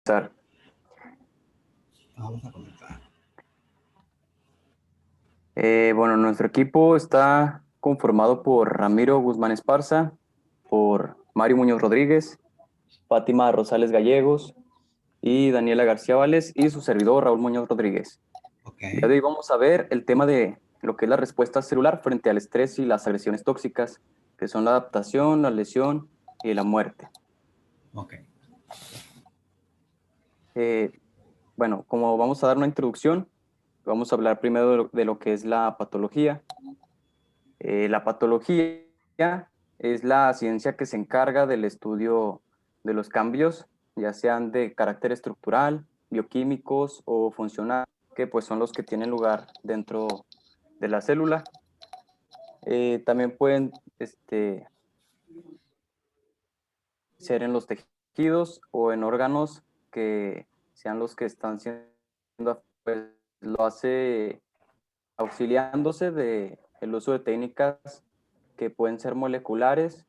Empezar. Vamos a comenzar. Bueno, nuestro equipo está conformado por Ramiro Guzmán Esparza, por Mario Muñoz Rodríguez, Fátima Rosales Gallegos y Daniela García Vales y su servidor Raúl Muñoz Rodríguez. Ok. El día de hoy vamos a ver el tema de lo que es la respuesta celular frente al estrés y las agresiones tóxicas, que son la adaptación, la lesión y la muerte. Ok. Bueno, como vamos a dar una introducción, vamos a hablar primero de lo que es la patología. La patología es la ciencia que se encarga del estudio de los cambios, ya sean de carácter estructural, bioquímicos o funcional, que pues son los que tienen lugar dentro de la célula. También pueden ser en los tejidos o en órganos que sean los que están siendo, pues lo hace auxiliándose del uso de técnicas que pueden ser moleculares,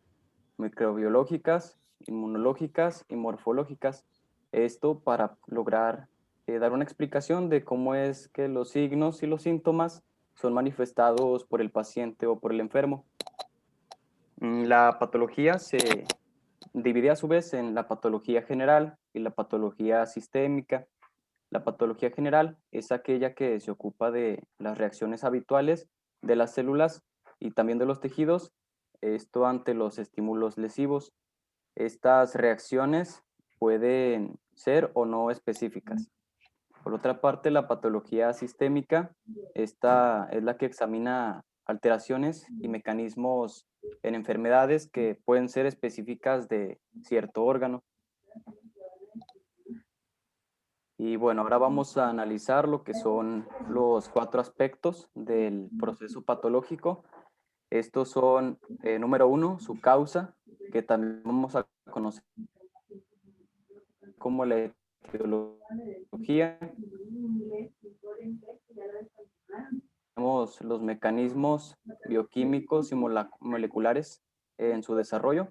microbiológicas, inmunológicas y morfológicas. Esto para lograr dar una explicación de cómo es que los signos y los síntomas son manifestados por el paciente o por el enfermo. La patología se divide a su vez en la patología general y la patología sistémica. La patología general es aquella que se ocupa de las reacciones habituales de las células y también de los tejidos, esto ante los estímulos lesivos. Estas reacciones pueden ser o no específicas. Por otra parte, la patología sistémica, esta es la que examina alteraciones y mecanismos en enfermedades que pueden ser específicas de cierto órgano. Y bueno, ahora vamos a analizar lo que son los 4 aspectos del proceso patológico. Estos son, número 1, su causa, que también vamos a conocer como la etiología. Tenemos los mecanismos bioquímicos y moleculares en su desarrollo,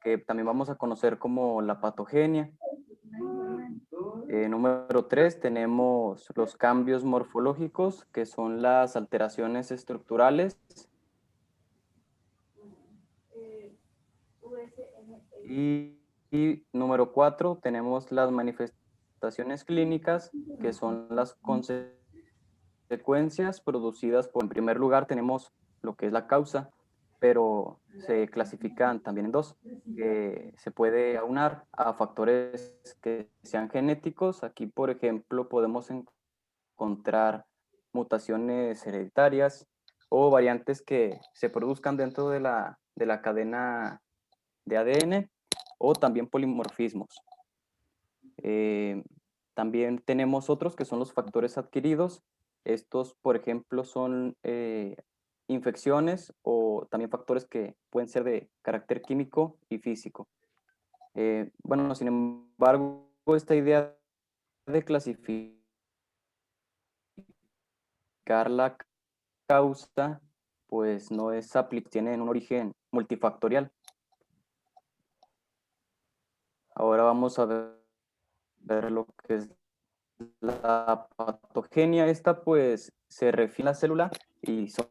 que también vamos a conocer como la patogenia. Número 3, tenemos los cambios morfológicos, que son las alteraciones estructurales. Y número 4, tenemos las manifestaciones clínicas, que son las consecuencias producidas por, en primer lugar, tenemos lo que es la causa, pero se clasifican también en dos. Se puede aunar a factores que sean genéticos. Aquí, por ejemplo, podemos encontrar mutaciones hereditarias o variantes que se produzcan dentro de la cadena de ADN o también polimorfismos. También tenemos otros que son los factores adquiridos. Estos, por ejemplo, son infecciones o también factores que pueden ser de carácter químico y físico. Bueno, sin embargo, esta idea de clasificar la causa, pues no es aplicable, tiene un origen multifactorial. Ahora vamos a ver lo que es la patogenia. Esta pues se refiere a la célula y son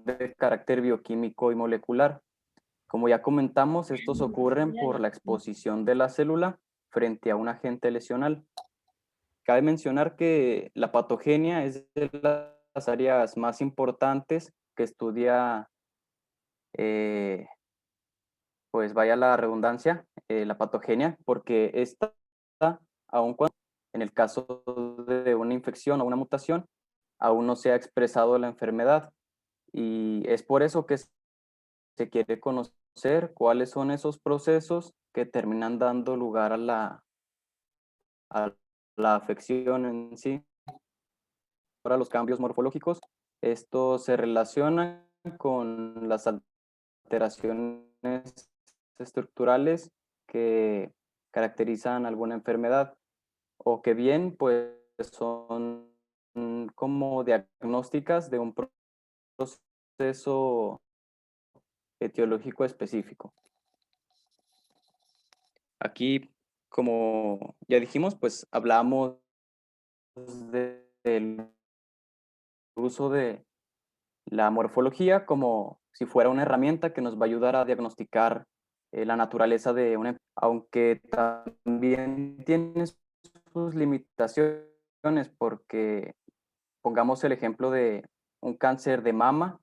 de carácter bioquímico y molecular. Como ya comentamos, estos ocurren por la exposición de la célula frente a un agente lesional. Cabe mencionar que la patogenia es de las áreas más importantes que estudia, pues vaya la redundancia, la patogenia, porque esta, aun cuando en el caso de una infección o una mutación, aún no se ha expresado la enfermedad. Y es por eso que se quiere conocer cuáles son esos procesos que terminan dando lugar a la afección en sí. Ahora los cambios morfológicos, estos se relacionan con las alteraciones estructurales que caracterizan alguna enfermedad o que bien pues son como diagnósticas de un proceso etiológico específico. Aquí, como ya dijimos, pues hablamos del uso de la morfología como si fuera una herramienta que nos va a ayudar a diagnosticar la naturaleza de una, aunque también tiene sus limitaciones, porque pongamos el ejemplo de un cáncer de mama.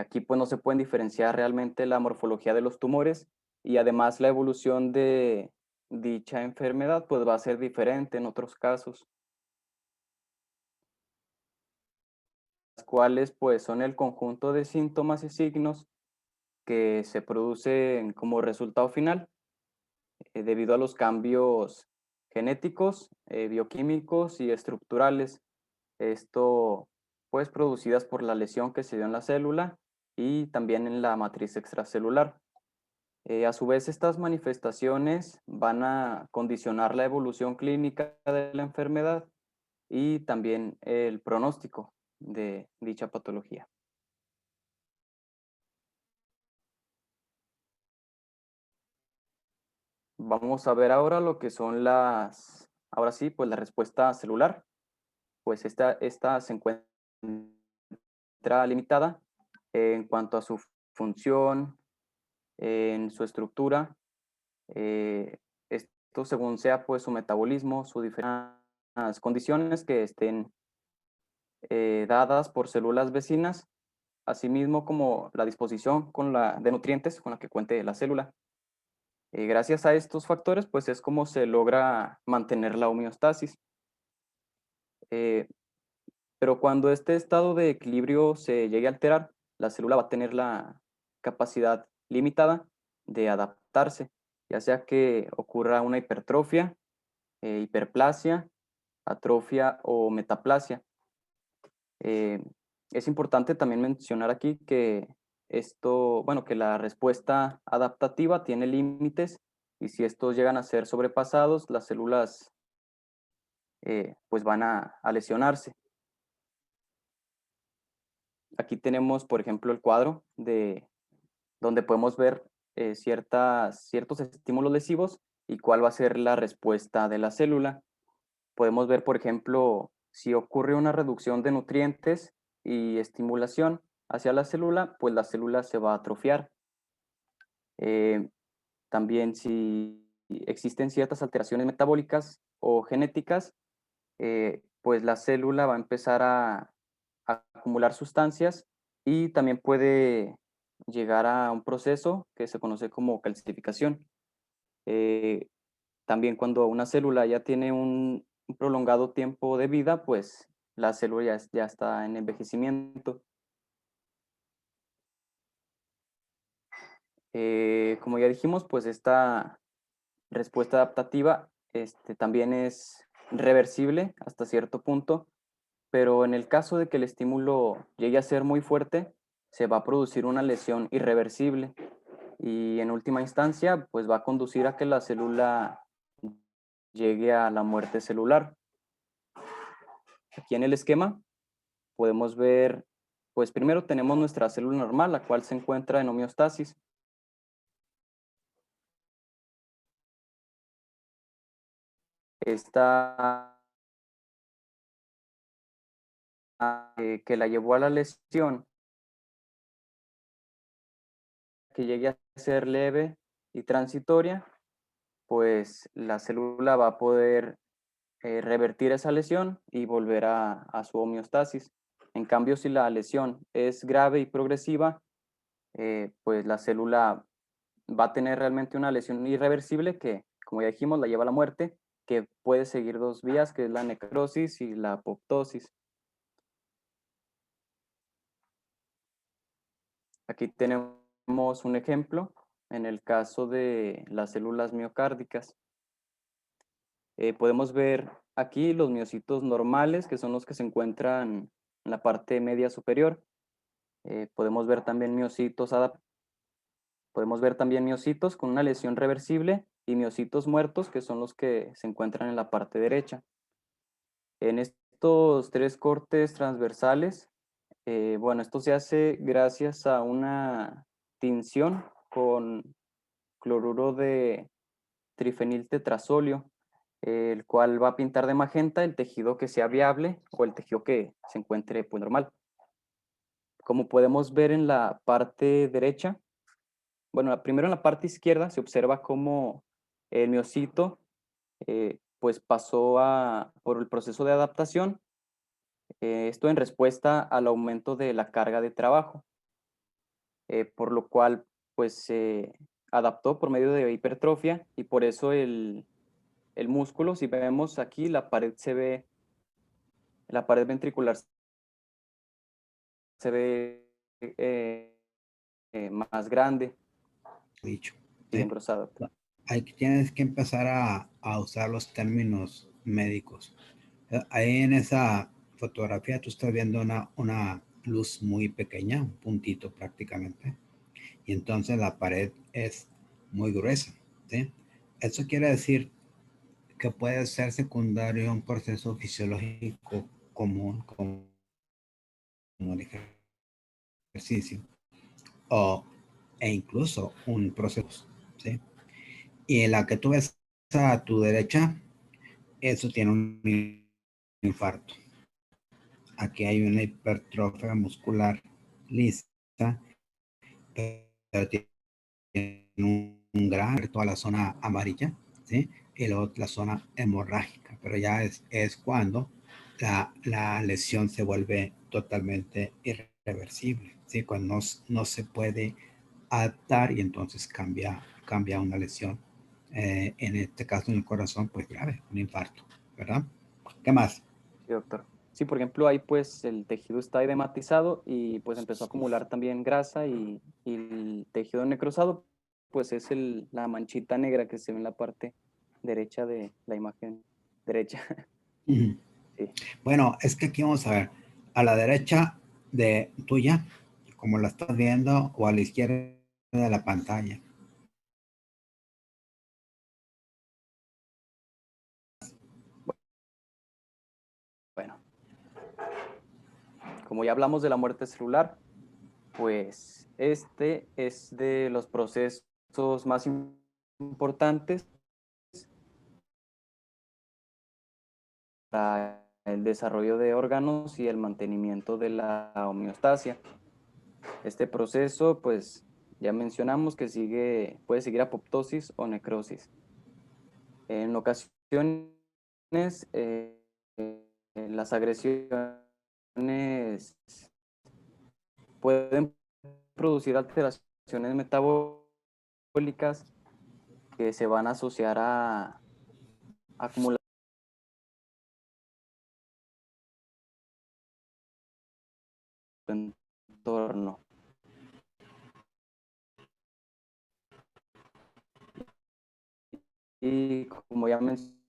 Aquí pues no se pueden diferenciar realmente la morfología de los tumores, y además la evolución de dicha enfermedad pues va a ser diferente en otros casos, las cuales pues son el conjunto de síntomas y signos que se producen como resultado final debido a los cambios genéticos, bioquímicos y estructurales. Esto pues producidas por la lesión que se dio en la célula y también en la matriz extracelular. A su vez, estas manifestaciones van a condicionar la evolución clínica de la enfermedad y también el pronóstico de dicha patología. Vamos a ver ahora lo que son ahora sí, pues la respuesta celular. Pues esta se encuentra limitada en cuanto a su función, en su estructura, esto según sea pues su metabolismo, sus diferentes condiciones que estén dadas por células vecinas, asimismo como la disposición de nutrientes con la que cuente la célula. Gracias a estos factores, pues es como se logra mantener la homeostasis. Eh, pero cuando este estado de equilibrio se llegue a alterar, la célula va a tener la capacidad limitada de adaptarse, ya sea que ocurra una hipertrofia, hiperplasia, atrofia o metaplasia. Eh, es importante también mencionar aquí que bueno, que la respuesta adaptativa tiene límites, y si estos llegan a ser sobrepasados, las células pues van a lesionarse. Aquí tenemos, por ejemplo, el cuadro donde podemos ver ciertos estímulos lesivos y cuál va a ser la respuesta de la célula. Podemos ver, por ejemplo, si ocurre una reducción de nutrientes y estimulación hacia la célula, pues la célula se va a atrofiar. Eh, También si existen ciertas alteraciones metabólicas o genéticas, pues la célula va a empezar a acumular sustancias y también puede llegar a un proceso que se conoce como calcificación. Eh, También cuando una célula ya tiene un prolongado tiempo de vida, pues la célula ya está en envejecimiento. Como ya dijimos, pues esta respuesta adaptativa también es reversible hasta cierto punto, pero en el caso de que el estímulo llegue a ser muy fuerte, se va a producir una lesión irreversible y en última instancia, pues va a conducir a que la célula llegue a la muerte celular. Aquí en el esquema podemos ver, pues primero tenemos nuestra célula normal, la cual se encuentra en homeostasis. Esta que la llevó a la lesión, que llegue a ser leve y transitoria, pues la célula va a poder revertir esa lesión y volver a su homeostasis. En cambio, si la lesión es grave y progresiva, pues la célula va a tener realmente una lesión irreversible que, como ya dijimos, la lleva a la muerte, que puede seguir dos vías, que es la necrosis y la apoptosis. Aquí tenemos un ejemplo en el caso de las células miocárdicas. Podemos ver aquí los miocitos normales, que son los que se encuentran en la parte media superior. Podemos ver también miocitos con una lesión reversible y miocitos muertos, que son los que se encuentran en la parte derecha. En estos tres cortes transversales, bueno, esto se hace gracias a una tinción con cloruro de trifeniltetrazolio, el cual va a pintar de magenta el tejido que sea viable o el tejido que se encuentre pues, normal. Como podemos ver en la parte derecha, bueno, primero en la parte izquierda se observa cómo el miocito pues pasó por el proceso de adaptación, esto en respuesta al aumento de la carga de trabajo, por lo cual pues se adaptó por medio de hipertrofia y por eso el músculo, si vemos aquí, la pared ventricular se ve más grande Dicho. y engrosada. Ahí tienes que empezar a usar los términos médicos. Ahí en esa fotografía tú estás viendo una luz muy pequeña, un puntito prácticamente, y entonces la pared es muy gruesa, ¿sí? Eso quiere decir que puede ser secundario a un proceso fisiológico común como el ejercicio e incluso un proceso, ¿sí? Y en la que tú ves a tu derecha, eso tiene un infarto. Aquí hay una hipertrofia muscular lisa, pero tiene un gran, toda la zona amarilla, ¿sí? Y luego la zona hemorrágica, pero ya es cuando la lesión se vuelve totalmente irreversible, ¿sí? Cuando no se puede adaptar y entonces cambia una lesión. En este caso en el corazón, pues grave, un infarto, ¿verdad? ¿Qué más? Sí, doctor. Sí, por ejemplo, ahí pues el tejido está edematizado y pues empezó a acumular también grasa y el tejido necrosado pues es la manchita negra que se ve en la parte derecha de la imagen derecha. Uh-huh. Sí. Bueno, es que aquí vamos a ver, a la derecha de tuya, como la estás viendo, o a la izquierda de la pantalla. Bueno, como ya hablamos de la muerte celular, pues este es de los procesos más importantes para el desarrollo de órganos y el mantenimiento de la homeostasia. Este proceso, pues ya mencionamos que puede seguir apoptosis o necrosis. En ocasiones, las agresiones pueden producir alteraciones metabólicas que se van a asociar a acumulación de entorno. Y como ya mencioné,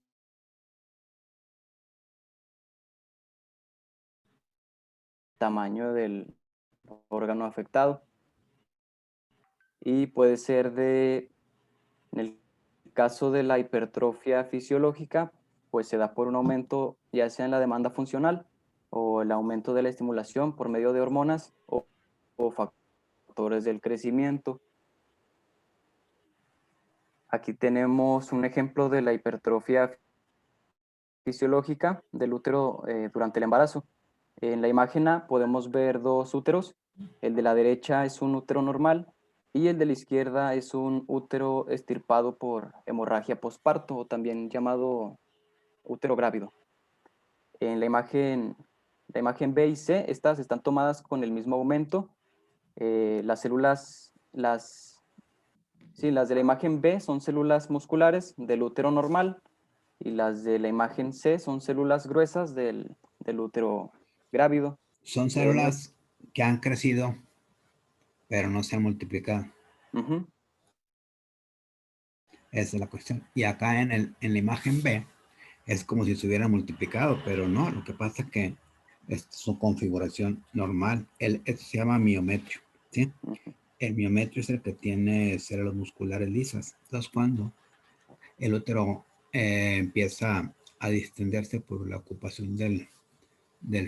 tamaño del órgano afectado. Y puede ser en el caso de la hipertrofia fisiológica, pues se da por un aumento ya sea en la demanda funcional o el aumento de la estimulación por medio de hormonas o factores del crecimiento. Aquí tenemos un ejemplo de la hipertrofia fisiológica del útero durante el embarazo. En la imagen A podemos ver dos úteros. El de la derecha es un útero normal y el de la izquierda es un útero extirpado por hemorragia posparto, o también llamado útero grávido. En la imagen B y C, estas están tomadas con el mismo aumento. Las células, sí, las de la imagen B son células musculares del útero normal y las de la imagen C son células gruesas del útero grávido. Son En células que han crecido, pero no se han multiplicado. uh-huh. Esa es la cuestión. Y acá en la imagen B es como si se hubiera multiplicado, pero no, lo que pasa es que es su configuración normal. Esto se llama miometrio, ¿sí? Uh-huh. El miometrio es el que tiene células musculares lisas. Entonces, cuando el útero empieza a distenderse por la ocupación del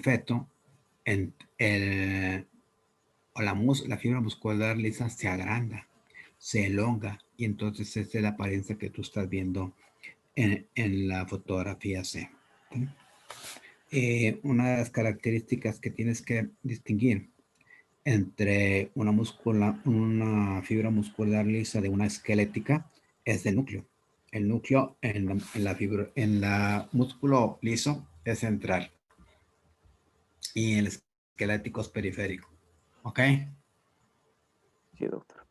feto, en la fibra muscular lisa se agranda, se elonga y entonces esa es la apariencia que tú estás viendo en la fotografía C. ¿Sí? Una de las características que tienes que distinguir entre una fibra muscular lisa de una esquelética es el núcleo. El núcleo en la músculo liso es central y el esquelético es periférico. ¿Ok? Sí, doctor.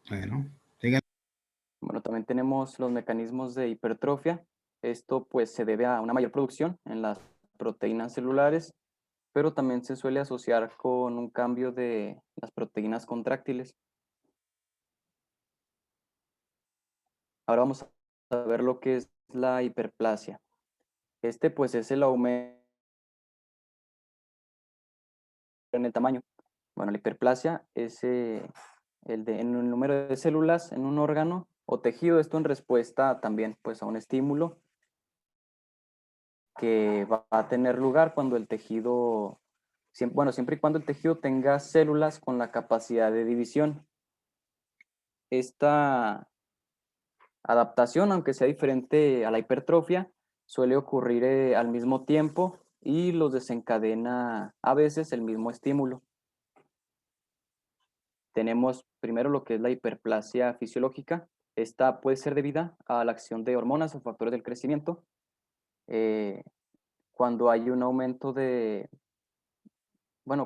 Bueno, sigue. Bueno, también tenemos los mecanismos de hipertrofia. Esto pues se debe a una mayor producción en las proteínas celulares, pero también se suele asociar con un cambio de las proteínas contráctiles. Ahora vamos a ver lo que es la hiperplasia. Este pues es el aumento en el tamaño. Bueno, la hiperplasia es en el número de células en un órgano o tejido, esto en respuesta también pues a un estímulo que va a tener lugar cuando el tejido, bueno, siempre y cuando el tejido tenga células con la capacidad de división. Esta adaptación, aunque sea diferente a la hipertrofia, suele ocurrir al mismo tiempo y los desencadena a veces el mismo estímulo. Tenemos primero lo que es la hiperplasia fisiológica. Esta puede ser debida a la acción de hormonas o factores del crecimiento. eh, Cuando hay un aumento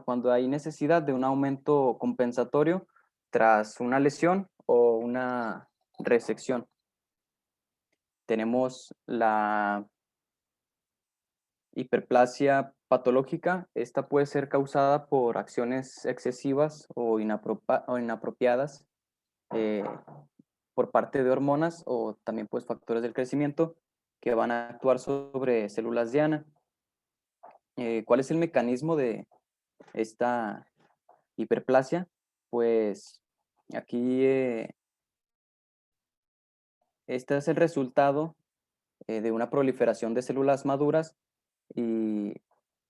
cuando hay necesidad de un aumento compensatorio tras una lesión o una resección. Tenemos la hiperplasia patológica. Esta puede ser causada por acciones excesivas o inapropiadas eh, por parte de hormonas o también pues factores del crecimiento que van a actuar sobre células diana. ¿Cuál es el mecanismo de esta hiperplasia? Pues aquí este es el resultado de una proliferación de células maduras y,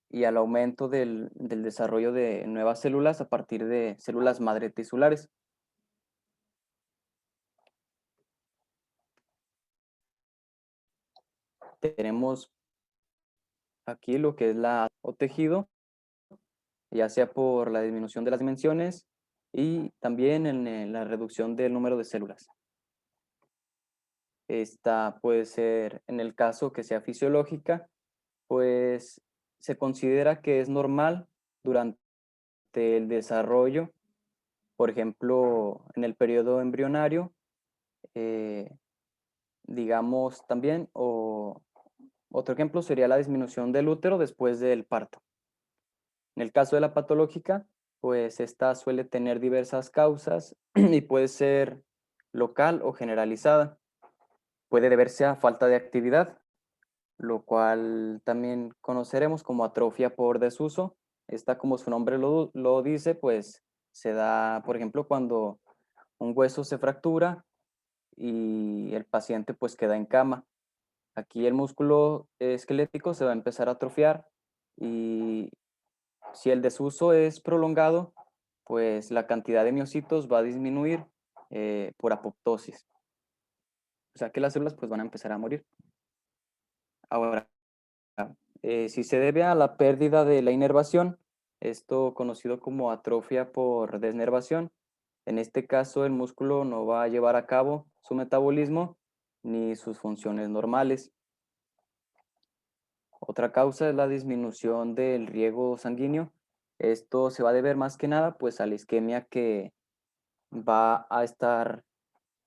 y al aumento del desarrollo de nuevas células a partir de células madre tisulares. Tenemos aquí lo que es o tejido, ya sea por la disminución de las dimensiones y también en la reducción del número de células. Esta puede ser, en el caso que sea fisiológica, pues se considera que es normal durante el desarrollo, por ejemplo, en el periodo embrionario, eh, digamos también, o otro ejemplo sería la disminución del útero después del parto. En el caso de la patológica, pues esta suele tener diversas causas y puede ser local o generalizada. Puede deberse a falta de actividad, lo cual también conoceremos como atrofia por desuso. Esta, como su nombre lo dice, pues se da, por ejemplo, cuando un hueso se fractura y el paciente pues queda en cama. Aquí el músculo esquelético se va a empezar a atrofiar y si el desuso es prolongado, pues la cantidad de miocitos va a disminuir por apoptosis. O sea que las células pues van a empezar a morir. Ahora, si se debe a la pérdida de la inervación, esto conocido como atrofia por desnervación, en este caso el músculo no va a llevar a cabo su metabolismo ni sus funciones normales. Otra causa es la disminución del riego sanguíneo. Esto se va a deber más que nada pues a la isquemia que va a estar,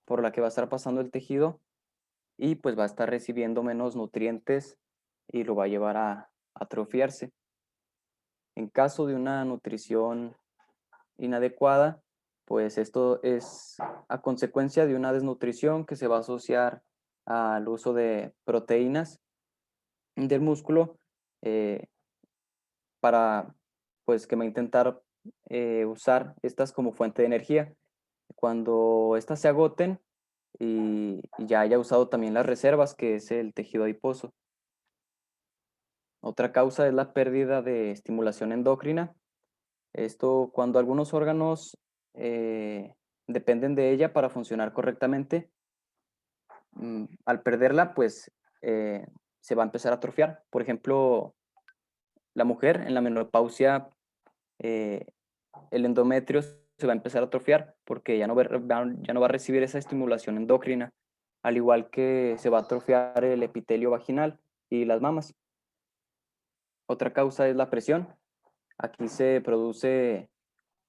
por la que va a estar pasando el tejido y pues va a estar recibiendo menos nutrientes y lo va a llevar a atrofiarse. En caso de una nutrición inadecuada, pues esto es a consecuencia de una desnutrición que se va a asociar al uso de proteínas del músculo eh, para pues que va a intentar usar estas como fuente de energía. Cuando estas se agoten y ya haya usado también las reservas, que es el tejido adiposo. Otra causa es la pérdida de estimulación endocrina. Esto cuando algunos órganos dependen de ella para funcionar correctamente. Al perderla, pues se va a empezar a atrofiar. Por ejemplo, la mujer en la menopausia, eh, el endometrio se va a empezar a atrofiar porque ya no va a recibir esa estimulación endocrina, al igual que se va a atrofiar el epitelio vaginal y las mamas. Otra causa es la presión. Aquí se produce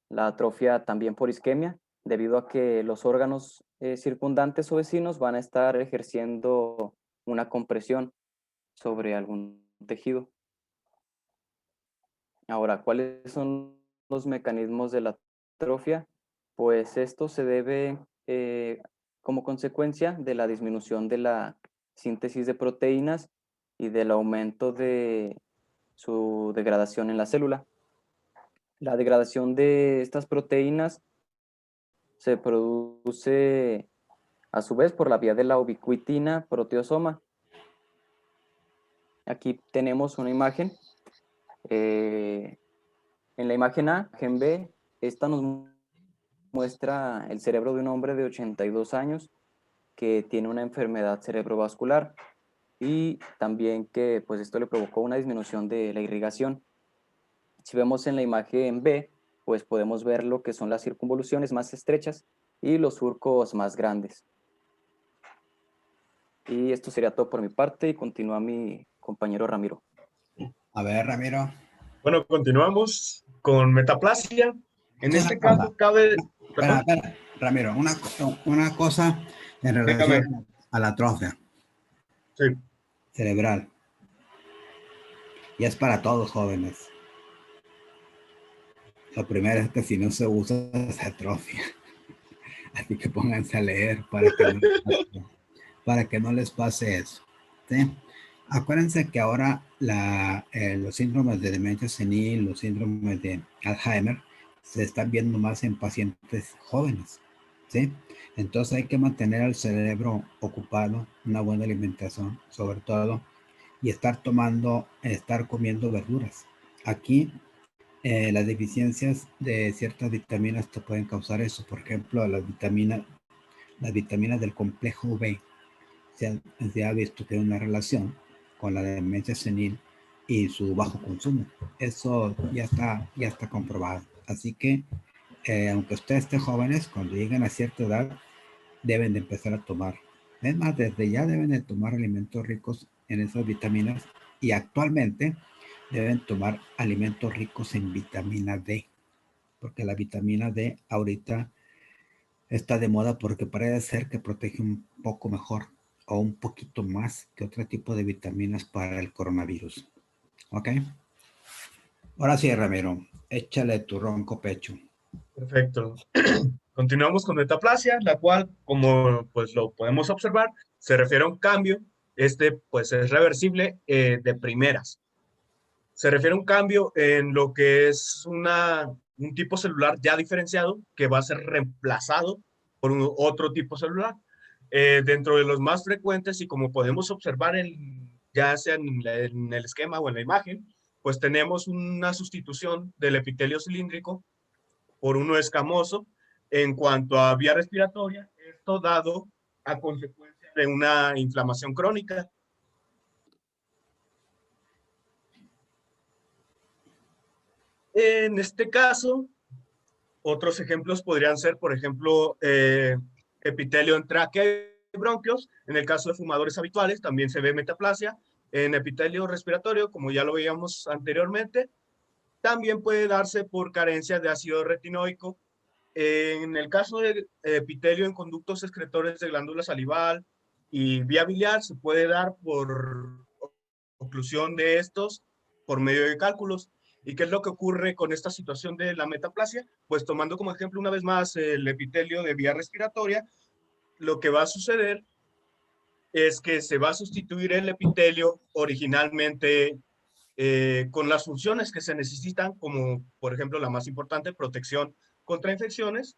la atrofia también por isquemia, debido a que los órganos circundantes o vecinos van a estar ejerciendo una compresión sobre algún tejido. Ahora, ¿cuáles son los mecanismos de la atrofia? Pues esto se debe como consecuencia de la disminución de la síntesis de proteínas y del aumento de su degradación en la célula. La degradación de estas proteínas se produce a su vez por la vía de la ubiquitina proteosoma. Aquí tenemos una imagen. En la imagen A, imagen B, esta nos muestra el cerebro de un hombre de 82 años que tiene una enfermedad cerebrovascular y también que pues esto le provocó una disminución de la irrigación. Si vemos en la imagen B, pues podemos ver lo que son las circunvoluciones más estrechas y los surcos más grandes. Y esto sería todo por mi parte y continúa mi compañero Ramiro. A ver, Ramiro. Bueno, continuamos con metaplasia. En Una este cosa, caso cabe... espera, Ramiro, una cosa en Dígame. relación a la atrofia Sí. cerebral. Y es para todos jóvenes. Lo primero es que si no se usa, se atrofia. Así que pónganse a leer para que no les pase eso. ¿Sí? Acuérdense que ahora los síndromes de demencia senil, los síndromes de Alzheimer, se están viendo más en pacientes jóvenes. ¿Sí? Entonces hay que mantener al cerebro ocupado, una buena alimentación, sobre todo, y estar comiendo verduras. Aquí las deficiencias de ciertas vitaminas te pueden causar eso. Por ejemplo, las vitaminas del complejo B se ha visto que hay una relación con la demencia senil y su bajo consumo. Eso ya está comprobado. Así que, aunque ustedes estén jóvenes, cuando lleguen a cierta edad, deben de empezar a tomar. Es más, desde ya deben de tomar alimentos ricos en esas vitaminas y actualmente deben tomar alimentos ricos en vitamina D, porque la vitamina D ahorita está de moda porque parece ser que protege un poco mejor o un poquito más que otro tipo de vitaminas para el coronavirus. ¿Ok? Ahora sí, Ramiro, échale tu ronco pecho. Perfecto. Continuamos con metaplasia, la cual, como pues lo podemos observar, se refiere a un cambio. Pues es reversible de primeras. Se refiere a un cambio en lo que es un tipo celular ya diferenciado que va a ser reemplazado por otro tipo celular. Dentro de los más frecuentes y como podemos observar ya sea en el esquema o en la imagen, pues tenemos una sustitución del epitelio cilíndrico por uno escamoso en cuanto a vía respiratoria, esto dado a consecuencia de una inflamación crónica. En este caso, otros ejemplos podrían ser, por ejemplo, epitelio en tráquea y bronquios. En el caso de fumadores habituales también se ve metaplasia. En epitelio respiratorio, como ya lo veíamos anteriormente, también puede darse por carencia de ácido retinoico. En el caso de epitelio en conductos excretores de glándula salival y vía biliar, se puede dar por oclusión de estos por medio de cálculos. ¿Y qué es lo que ocurre con esta situación de la metaplasia? Pues tomando como ejemplo una vez más el epitelio de vía respiratoria, lo que va a suceder es que se va a sustituir el epitelio originalmente con las funciones que se necesitan, como por ejemplo la más importante, protección contra infecciones,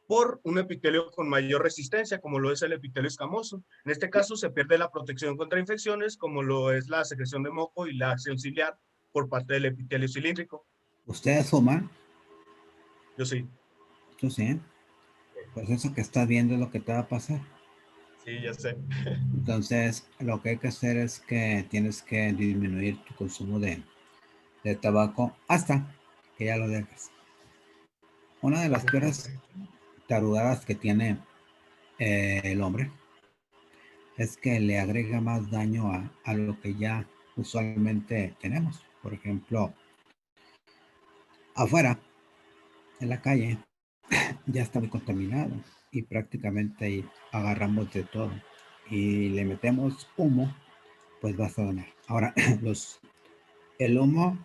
por un epitelio con mayor resistencia, como lo es el epitelio escamoso. En este caso se pierde la protección contra infecciones, como lo es la secreción de moco y la acción ciliar por parte del epitelio cilíndrico. ¿Ustedes fuman? Yo sí. ¿Tú sí? Pues eso que estás viendo es lo que te va a pasar. Sí, ya sé. Entonces, lo que hay que hacer es que tienes que disminuir tu consumo de tabaco hasta que ya lo dejes. Una de las peores tarugadas que tiene el hombre es que le agrega más daño a lo que ya usualmente tenemos. Por ejemplo, afuera, en la calle, ya está muy contaminado y prácticamente ahí agarramos de todo y le metemos humo, pues va a sonar. Ahora, el humo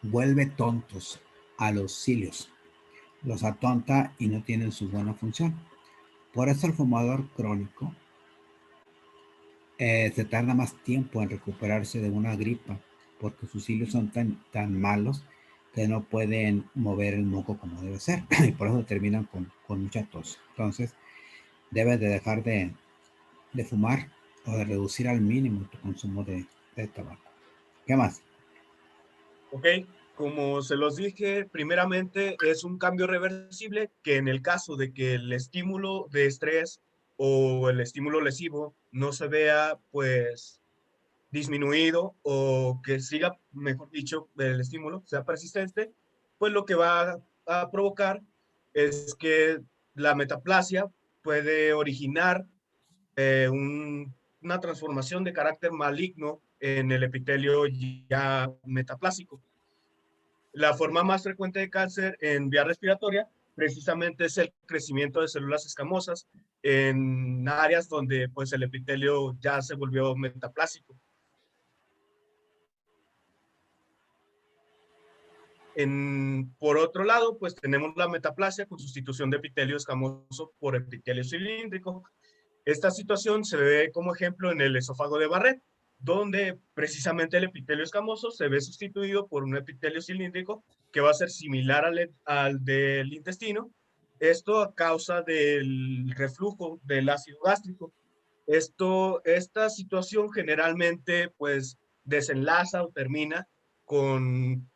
vuelve tontos a los cilios, los atonta y no tienen su buena función. Por eso el fumador crónico se tarda más tiempo en recuperarse de una gripa, porque sus cilios son tan malos que no pueden mover el moco como debe ser, y por eso terminan con mucha tos. Entonces, debes de dejar de fumar o de reducir al mínimo tu consumo de tabaco. ¿Qué más? Ok, como se los dije, primeramente es un cambio reversible que en el caso de que el estímulo de estrés o el estímulo lesivo no se vea pues disminuido o que siga, mejor dicho, el estímulo sea persistente, pues lo que va a provocar es que la metaplasia puede originar una transformación de carácter maligno en el epitelio ya metaplásico. La forma más frecuente de cáncer en vía respiratoria precisamente es el crecimiento de células escamosas en áreas donde pues el epitelio ya se volvió metaplásico. Por otro lado, pues tenemos la metaplasia con sustitución de epitelio escamoso por epitelio cilíndrico. Esta situación se ve como ejemplo en el esófago de Barrett, donde precisamente el epitelio escamoso se ve sustituido por un epitelio cilíndrico que va a ser similar al del intestino. Esto a causa del reflujo del ácido gástrico. Esta situación generalmente pues desenlaza o termina con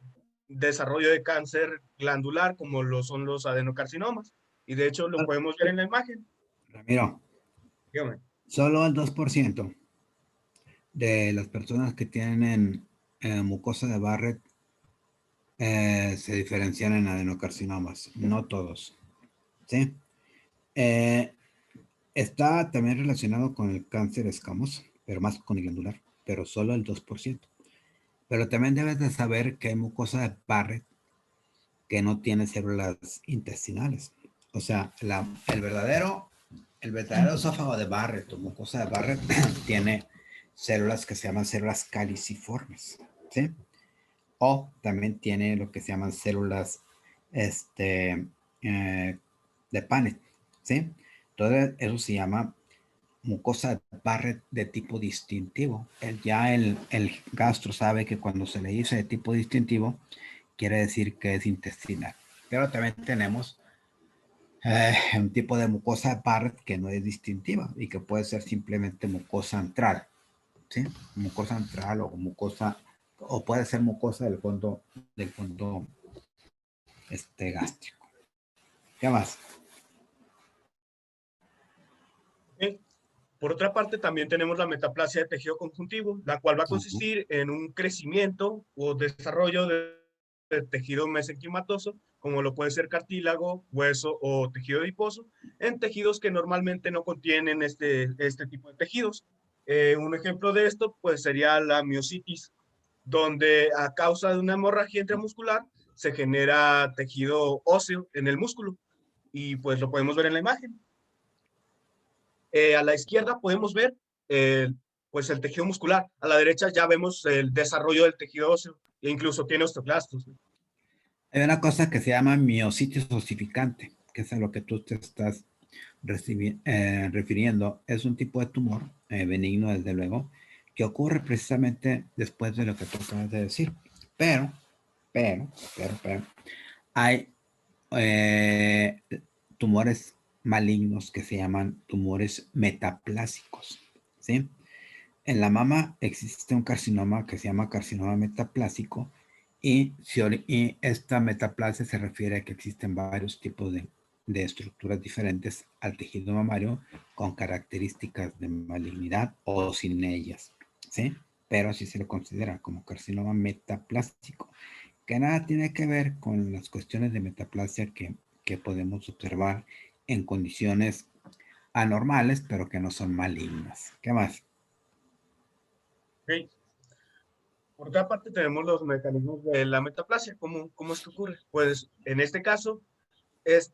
desarrollo de cáncer glandular como lo son los adenocarcinomas. Y de hecho lo podemos ver en la imagen. Ramiro, Dígame. solo el 2% de las personas que tienen mucosa de Barrett se diferencian en adenocarcinomas, no todos, ¿sí? Eh, Está también relacionado con el cáncer escamoso, pero más con el glandular, pero solo el 2%. Pero también debes de saber que hay mucosa de Barrett que no tiene células intestinales. O sea, el verdadero esófago de Barrett o mucosa de Barrett tiene células que se llaman células caliciformes, ¿sí? O también tiene lo que se llaman células de Paneth, ¿sí? Entonces, eso se llama mucosa de Barrett de tipo distintivo. El gastro sabe que cuando se le dice de tipo distintivo, quiere decir que es intestinal. Pero también tenemos un tipo de mucosa de Barrett que no es distintiva y que puede ser simplemente mucosa antral, ¿sí? Mucosa antral o mucosa, o puede ser mucosa del fondo gástrico. ¿Qué más? ¿Sí? Por otra parte, también tenemos la metaplasia de tejido conjuntivo, la cual va a consistir en un crecimiento o desarrollo de tejido mesenquimatoso, como lo puede ser cartílago, hueso o tejido adiposo, en tejidos que normalmente no contienen este tipo de tejidos. Un ejemplo de esto pues, sería la miositis, donde a causa de una hemorragia intramuscular se genera tejido óseo en el músculo y pues lo podemos ver en la imagen. A la izquierda podemos ver pues el tejido muscular. A la derecha ya vemos el desarrollo del tejido óseo e incluso tiene osteoclastos. Hay una cosa que se llama miositis osificante, que es a lo que tú te estás refiriendo. Es un tipo de tumor benigno, desde luego, que ocurre precisamente después de lo que tú acabas de decir. Pero, pero, hay eh, tumores malignos que se llaman tumores metaplásicos, ¿sí? En la mama existe un carcinoma que se llama carcinoma metaplásico y esta metaplasia se refiere a que existen varios tipos de estructuras diferentes al tejido mamario con características de malignidad o sin ellas, ¿sí? Pero sí se le considera como carcinoma metaplástico, que nada tiene que ver con las cuestiones de metaplasia que podemos observar en condiciones anormales, pero que no son malignas. ¿Qué más? Ok. Por otra parte, tenemos los mecanismos de la metaplasia. ¿Cómo es que ocurre? Pues en este caso,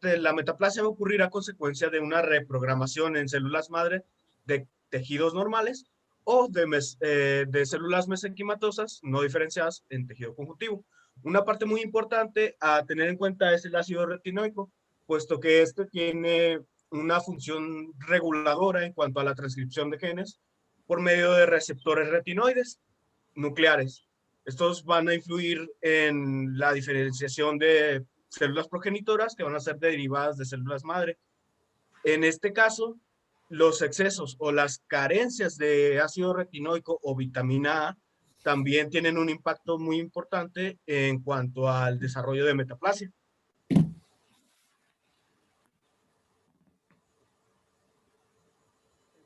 la metaplasia va a ocurrir a consecuencia de una reprogramación en células madre de tejidos normales o de células mesenquimatosas no diferenciadas en tejido conjuntivo. Una parte muy importante a tener en cuenta es el ácido retinoico, puesto que este tiene una función reguladora en cuanto a la transcripción de genes por medio de receptores retinoides nucleares. Estos van a influir en la diferenciación de células progenitoras que van a ser derivadas de células madre. En este caso, los excesos o las carencias de ácido retinoico o vitamina A también tienen un impacto muy importante en cuanto al desarrollo de metaplasia. En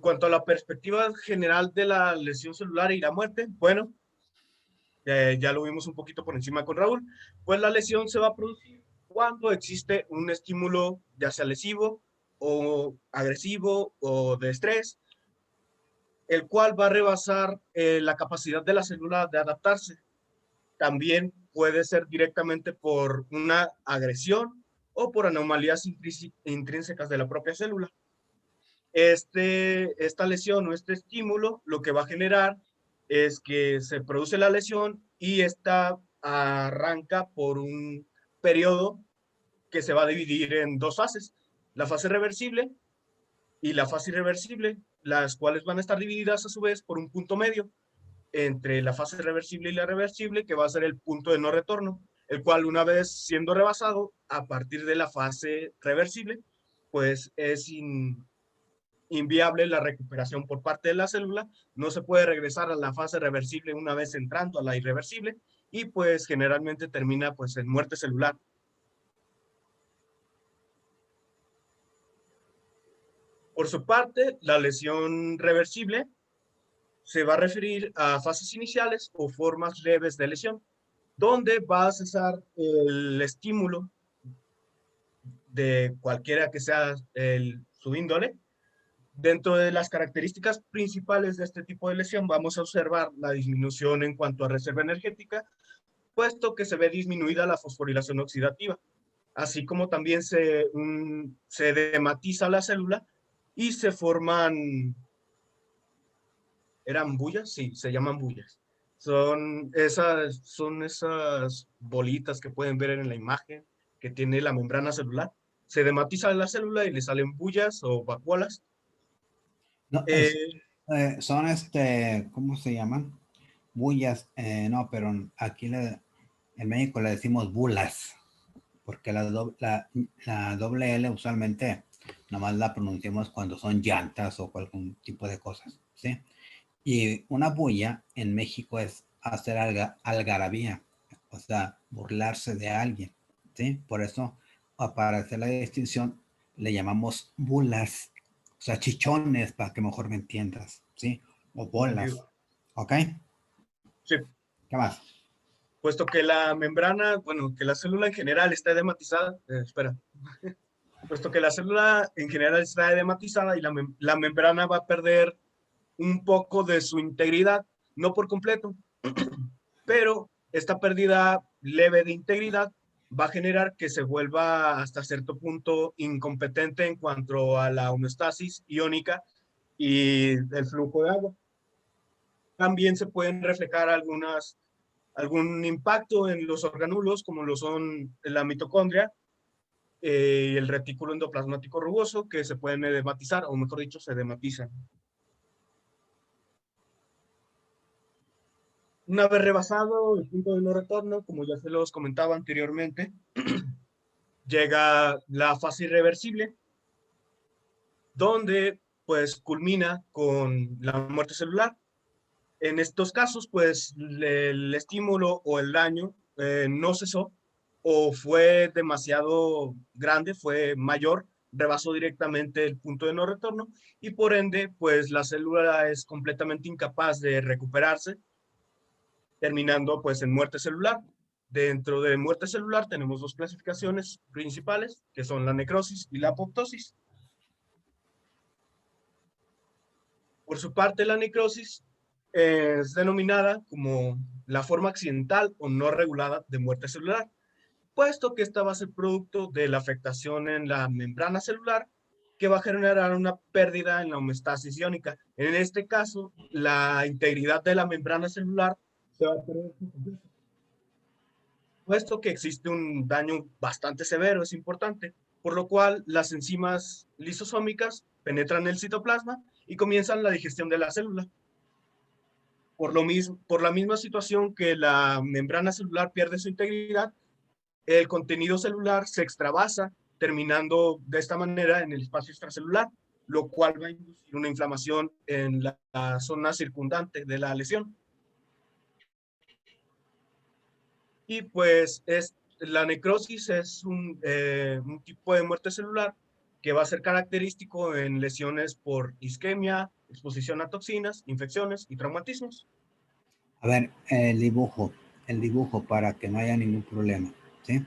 cuanto a la perspectiva general de la lesión celular y la muerte, bueno, ya lo vimos un poquito por encima con Raúl, pues la lesión se va a producir cuando existe un estímulo ya sea lesivo o agresivo o de estrés, el cual va a rebasar la capacidad de la célula de adaptarse. También puede ser directamente por una agresión o por anomalías intrínsecas de la propia célula. Esta lesión o este estímulo lo que va a generar es que se produce la lesión y esta arranca por un periodo que se va a dividir en dos fases, la fase reversible y la fase irreversible, las cuales van a estar divididas a su vez por un punto medio entre la fase reversible y la reversible, que va a ser el punto de no retorno, el cual una vez siendo rebasado a partir de la fase reversible, pues es inviable la recuperación por parte de la célula, no se puede regresar a la fase reversible una vez entrando a la irreversible y pues generalmente termina pues en muerte celular. Por su parte, la lesión reversible se va a referir a fases iniciales o formas leves de lesión, donde va a cesar el estímulo de cualquiera que sea su índole. Dentro de las características principales de este tipo de lesión vamos a observar la disminución en cuanto a reserva energética, puesto que se ve disminuida la fosforilación oxidativa, así como también se dematiza la célula y se forman, ¿eran bullas? Sí, se llaman bullas. Son esas bolitas que pueden ver en la imagen que tiene la membrana celular. Se dematiza la célula y le salen bullas o vacuolas. No, son ¿cómo se llaman? Bullas, no, pero aquí en México le decimos bulas, porque la doble L usualmente nomás la pronunciamos cuando son llantas o algún tipo de cosas, ¿sí? Y una bulla en México es hacer algarabía, o sea, burlarse de alguien, ¿sí? Por eso, para hacer la distinción, le llamamos bulas, o sea, chichones, para que mejor me entiendas, ¿sí? O bolas, ¿ok? Sí, ¿Qué más? puesto que la membrana, bueno, que la célula en general está edematizada, puesto que la célula en general está edematizada y la membrana va a perder un poco de su integridad, no por completo, pero esta pérdida leve de integridad va a generar que se vuelva hasta cierto punto incompetente en cuanto a la homeostasis iónica y el flujo de agua. También se pueden reflejar algún impacto en los organulos, como lo son la mitocondria y el retículo endoplasmático rugoso, que se pueden edematizar, o mejor dicho, se edematizan. Una vez rebasado el punto de no retorno, como ya se los comentaba anteriormente, llega la fase irreversible, donde pues culmina con la muerte celular. En estos casos, pues el estímulo o el daño no cesó o fue demasiado grande, fue mayor, rebasó directamente el punto de no retorno y por ende, pues la célula es completamente incapaz de recuperarse, terminando pues en muerte celular. Dentro de muerte celular tenemos dos clasificaciones principales, que son la necrosis y la apoptosis. Por su parte, la necrosis es denominada como la forma accidental o no regulada de muerte celular, puesto que esta va a ser producto de la afectación en la membrana celular que va a generar una pérdida en la homeostasis iónica. En este caso, la integridad de la membrana celular se va a perder por completo. Puesto que existe un daño bastante severo, es importante, por lo cual las enzimas lisosómicas penetran el citoplasma y comienzan la digestión de la célula. Por la misma situación que la membrana celular pierde su integridad, el contenido celular se extravasa, terminando de esta manera en el espacio extracelular, lo cual va a inducir una inflamación en la zona circundante de la lesión. Y pues la necrosis es un tipo de muerte celular que va a ser característico en lesiones por isquemia, exposición a toxinas, infecciones y traumatismos. A ver, el dibujo para que no haya ningún problema, ¿sí?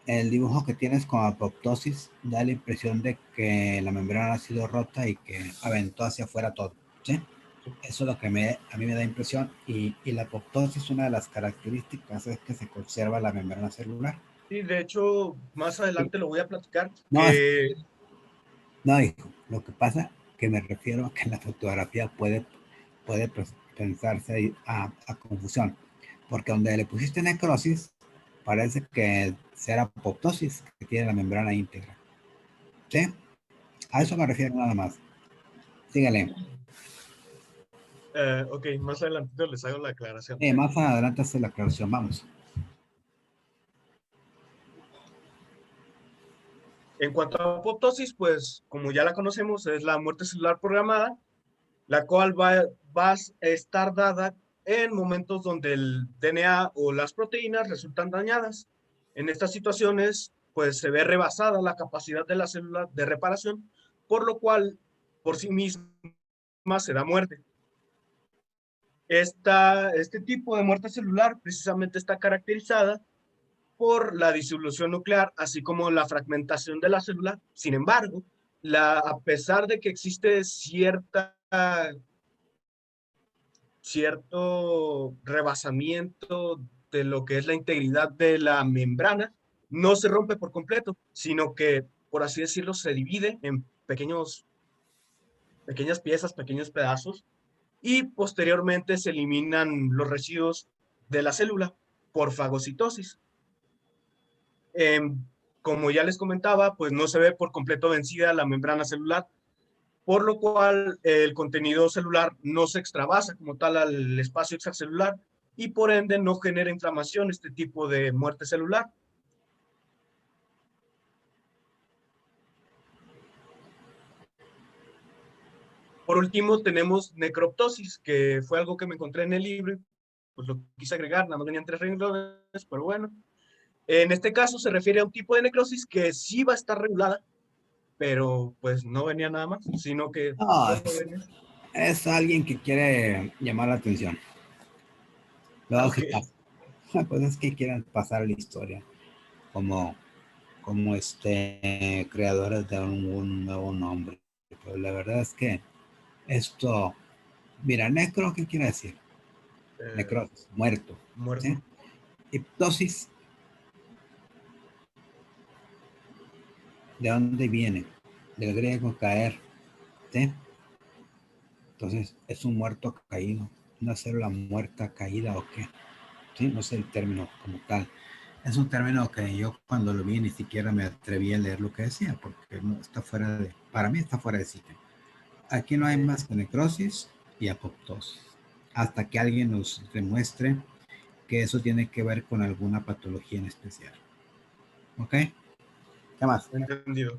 El dibujo que tienes con apoptosis da la impresión de que la membrana ha sido rota y que aventó hacia afuera todo, ¿sí? Eso es lo que a mí me da impresión. Y la apoptosis, una de las características es que se conserva la membrana celular. Sí, de hecho, más adelante lo voy a platicar. No, no, hijo, lo que pasa que me refiero a que en la fotografía puede pensarse a confusión, porque donde le pusiste necrosis, parece que será apoptosis, que tiene la membrana íntegra. ¿Sí? A eso me refiero nada más. Síguele. Ok, más adelante les hago la aclaración. Más adelante hace la aclaración, vamos. En cuanto a apoptosis, pues como ya la conocemos, es la muerte celular programada, la cual va a estar dada en momentos donde el DNA o las proteínas resultan dañadas. En estas situaciones, pues se ve rebasada la capacidad de la célula de reparación, por lo cual por sí misma se da muerte. Este tipo de muerte celular precisamente está caracterizada por la disolución nuclear, así como la fragmentación de la célula. Sin embargo, a pesar de que existe cierto rebasamiento de lo que es la integridad de la membrana, no se rompe por completo, sino que, por así decirlo, se divide en pequeñas piezas, pequeños pedazos, y posteriormente se eliminan los residuos de la célula por fagocitosis. Eh, Como ya les comentaba, pues no se ve por completo vencida la membrana celular, por lo cual el contenido celular no se extravasa como tal al espacio extracelular y por ende no genera inflamación, este tipo de muerte celular. Por último, tenemos necroptosis, que fue algo que me encontré en el libro, pues lo quise agregar, nada más venían 3 renglones, pero bueno. En este caso se refiere a un tipo de necrosis que sí va a estar regulada, pero pues no venía nada más, sino que No, solo venía. es alguien que quiere llamar la atención. Luego Ok. sí pasa. Pues es que quieren pasar la historia como, creadores de un nuevo nombre. Pero la verdad es que esto, mira, necro, ¿qué quiere decir? Necrosis, muerto. ¿Sí? Muerto. Hiptosis, ¿de dónde viene? Del griego caer. ¿Sí? Entonces, es un muerto caído, una célula muerta caída o qué. ¿Sí? No sé el término como tal. Es un término que yo cuando lo vi ni siquiera me atreví a leer lo que decía, porque no, está fuera de, para mí está fuera de sitio. Aquí no hay más que necrosis y apoptosis, hasta que alguien nos demuestre que eso tiene que ver con alguna patología en especial. ¿Ok? ¿Qué más? Entendido.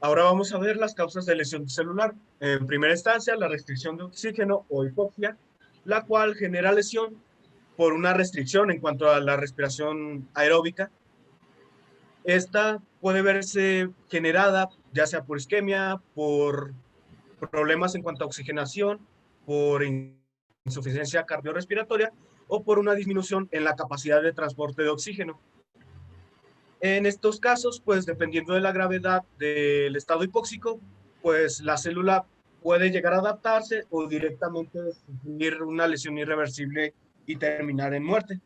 Ahora vamos a ver las causas de lesión celular. En primera instancia, la restricción de oxígeno o hipoxia la cual genera lesión por una restricción en cuanto a la respiración aeróbica. Esta puede verse generada ya sea por isquemia, por problemas en cuanto a oxigenación, por insuficiencia cardiorrespiratoria o por una disminución en la capacidad de transporte de oxígeno. En estos casos, pues dependiendo de la gravedad del estado hipóxico, pues la célula puede llegar a adaptarse o directamente sufrir una lesión irreversible y terminar en muerte.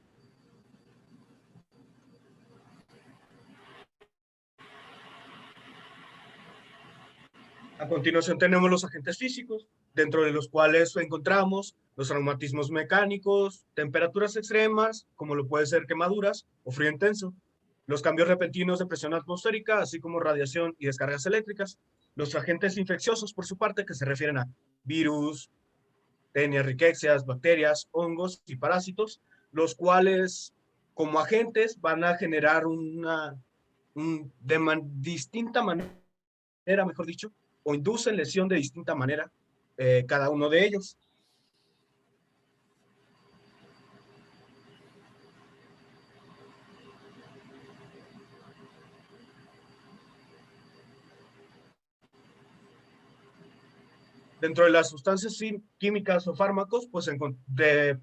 A continuación tenemos los agentes físicos, dentro de los cuales encontramos los traumatismos mecánicos, temperaturas extremas, como lo puede ser quemaduras o frío intenso, los cambios repentinos de presión atmosférica, así como radiación y descargas eléctricas, los agentes infecciosos, por su parte, que se refieren a virus, tenias, riquecias, bacterias, hongos y parásitos, los cuales, como agentes, van a generar distinta manera, mejor dicho, o inducen lesión de distinta manera cada uno de ellos. Dentro de las sustancias químicas o fármacos, pues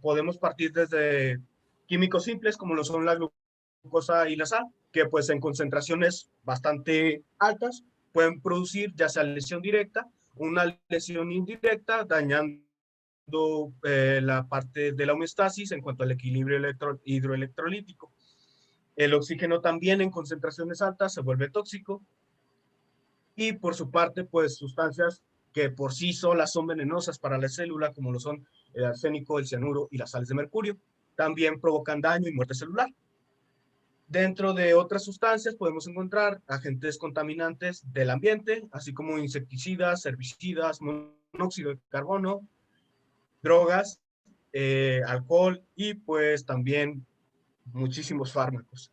podemos partir desde químicos simples, como lo son la glucosa y la sal, que pues en concentraciones bastante altas pueden producir ya sea lesión directa o una lesión indirecta, dañando la parte de la homeostasis en cuanto al equilibrio hidroelectrolítico. El oxígeno también en concentraciones altas se vuelve tóxico, y por su parte, pues sustancias que por sí solas son venenosas para la célula, como lo son el arsénico, el cianuro y las sales de mercurio, también provocan daño y muerte celular. Dentro de otras sustancias podemos encontrar agentes contaminantes del ambiente, así como insecticidas, herbicidas, monóxido de carbono, drogas, alcohol y pues también muchísimos fármacos.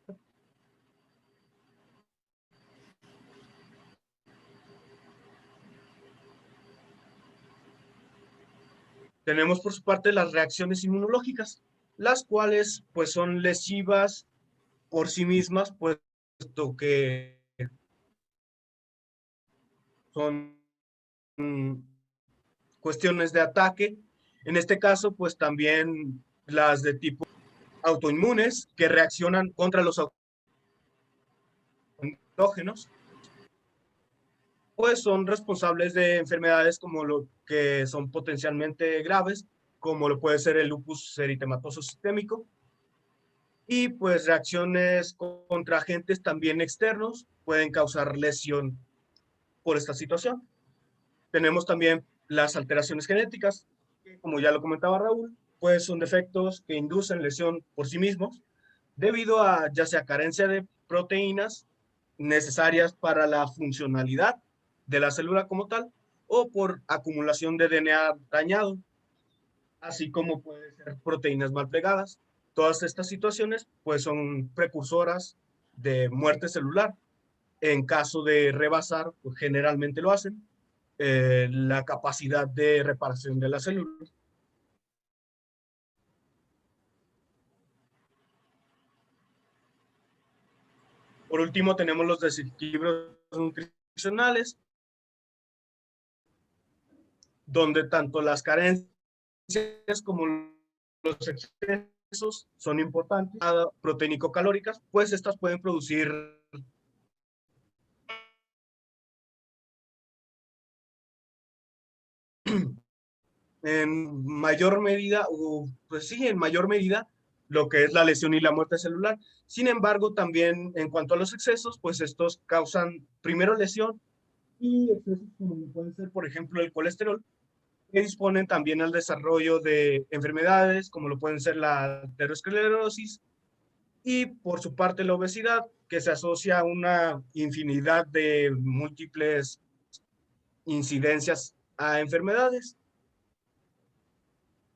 Tenemos por su parte las reacciones inmunológicas, las cuales pues son lesivas por sí mismas, puesto que son cuestiones de ataque. En este caso, pues también las de tipo autoinmunes que reaccionan contra los autógenos, pues son responsables de enfermedades como lo que son potencialmente graves, como lo puede ser el lupus eritematoso sistémico, y pues reacciones contra agentes también externos pueden causar lesión por esta situación. Tenemos también las alteraciones genéticas, que como ya lo comentaba Raúl, pues son defectos que inducen lesión por sí mismos, debido a ya sea carencia de proteínas necesarias para la funcionalidad de la célula como tal, o por acumulación de DNA dañado, así como puede ser proteínas mal plegadas. Todas estas situaciones pues son precursoras de muerte celular. En caso de rebasar, pues generalmente lo hacen, la capacidad de reparación de la célula. Por último, tenemos los desequilibrios nutricionales, donde tanto las carencias como los excesos son importantes, proteínico-calóricas, pues estas pueden producir en mayor medida, o pues sí, en mayor medida, lo que es la lesión y la muerte celular. Sin embargo, también en cuanto a los excesos, pues estos causan primero lesión y excesos como pueden ser, por ejemplo, el colesterol, que disponen también al desarrollo de enfermedades como lo pueden ser la aterosclerosis y por su parte la obesidad, que se asocia a una infinidad de múltiples incidencias a enfermedades,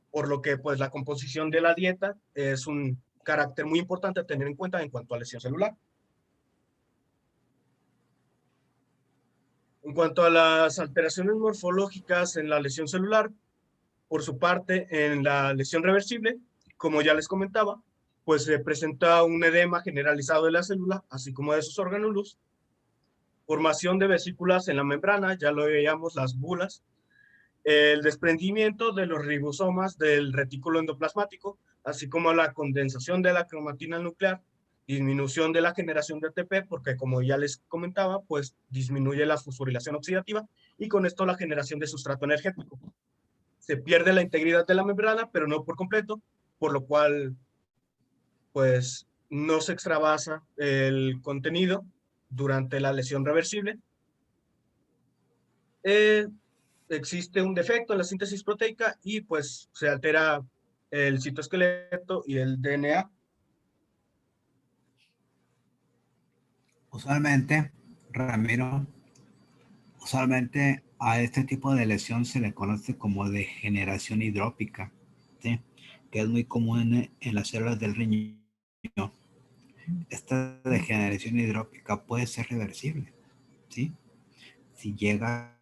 por lo que pues la composición de la dieta es un carácter muy importante a tener en cuenta en cuanto a lesión celular. En cuanto a las alteraciones morfológicas en la lesión celular, Por su parte, en la lesión reversible, como ya les comentaba, pues se presenta un edema generalizado de la célula, así como de sus orgánulos, formación de vesículas en la membrana, ya lo veíamos, las bulas, el desprendimiento de los ribosomas del retículo endoplasmático, así como la condensación de la cromatina nuclear, disminución de la generación de ATP, porque como ya les comentaba, pues disminuye la fosforilación oxidativa y con esto la generación de sustrato energético. Se pierde la integridad de la membrana, pero no por completo, por lo cual pues no se extravasa el contenido durante la lesión reversible. Eh, Existe un defecto en la síntesis proteica y pues se altera el citoesqueleto y el DNA. Usualmente, Ramiro, usualmente a este tipo de lesión se le conoce como degeneración hidrópica, ¿sí? Que es muy común en las células del riñón. Esta degeneración hidrópica puede ser reversible, ¿sí? Si llega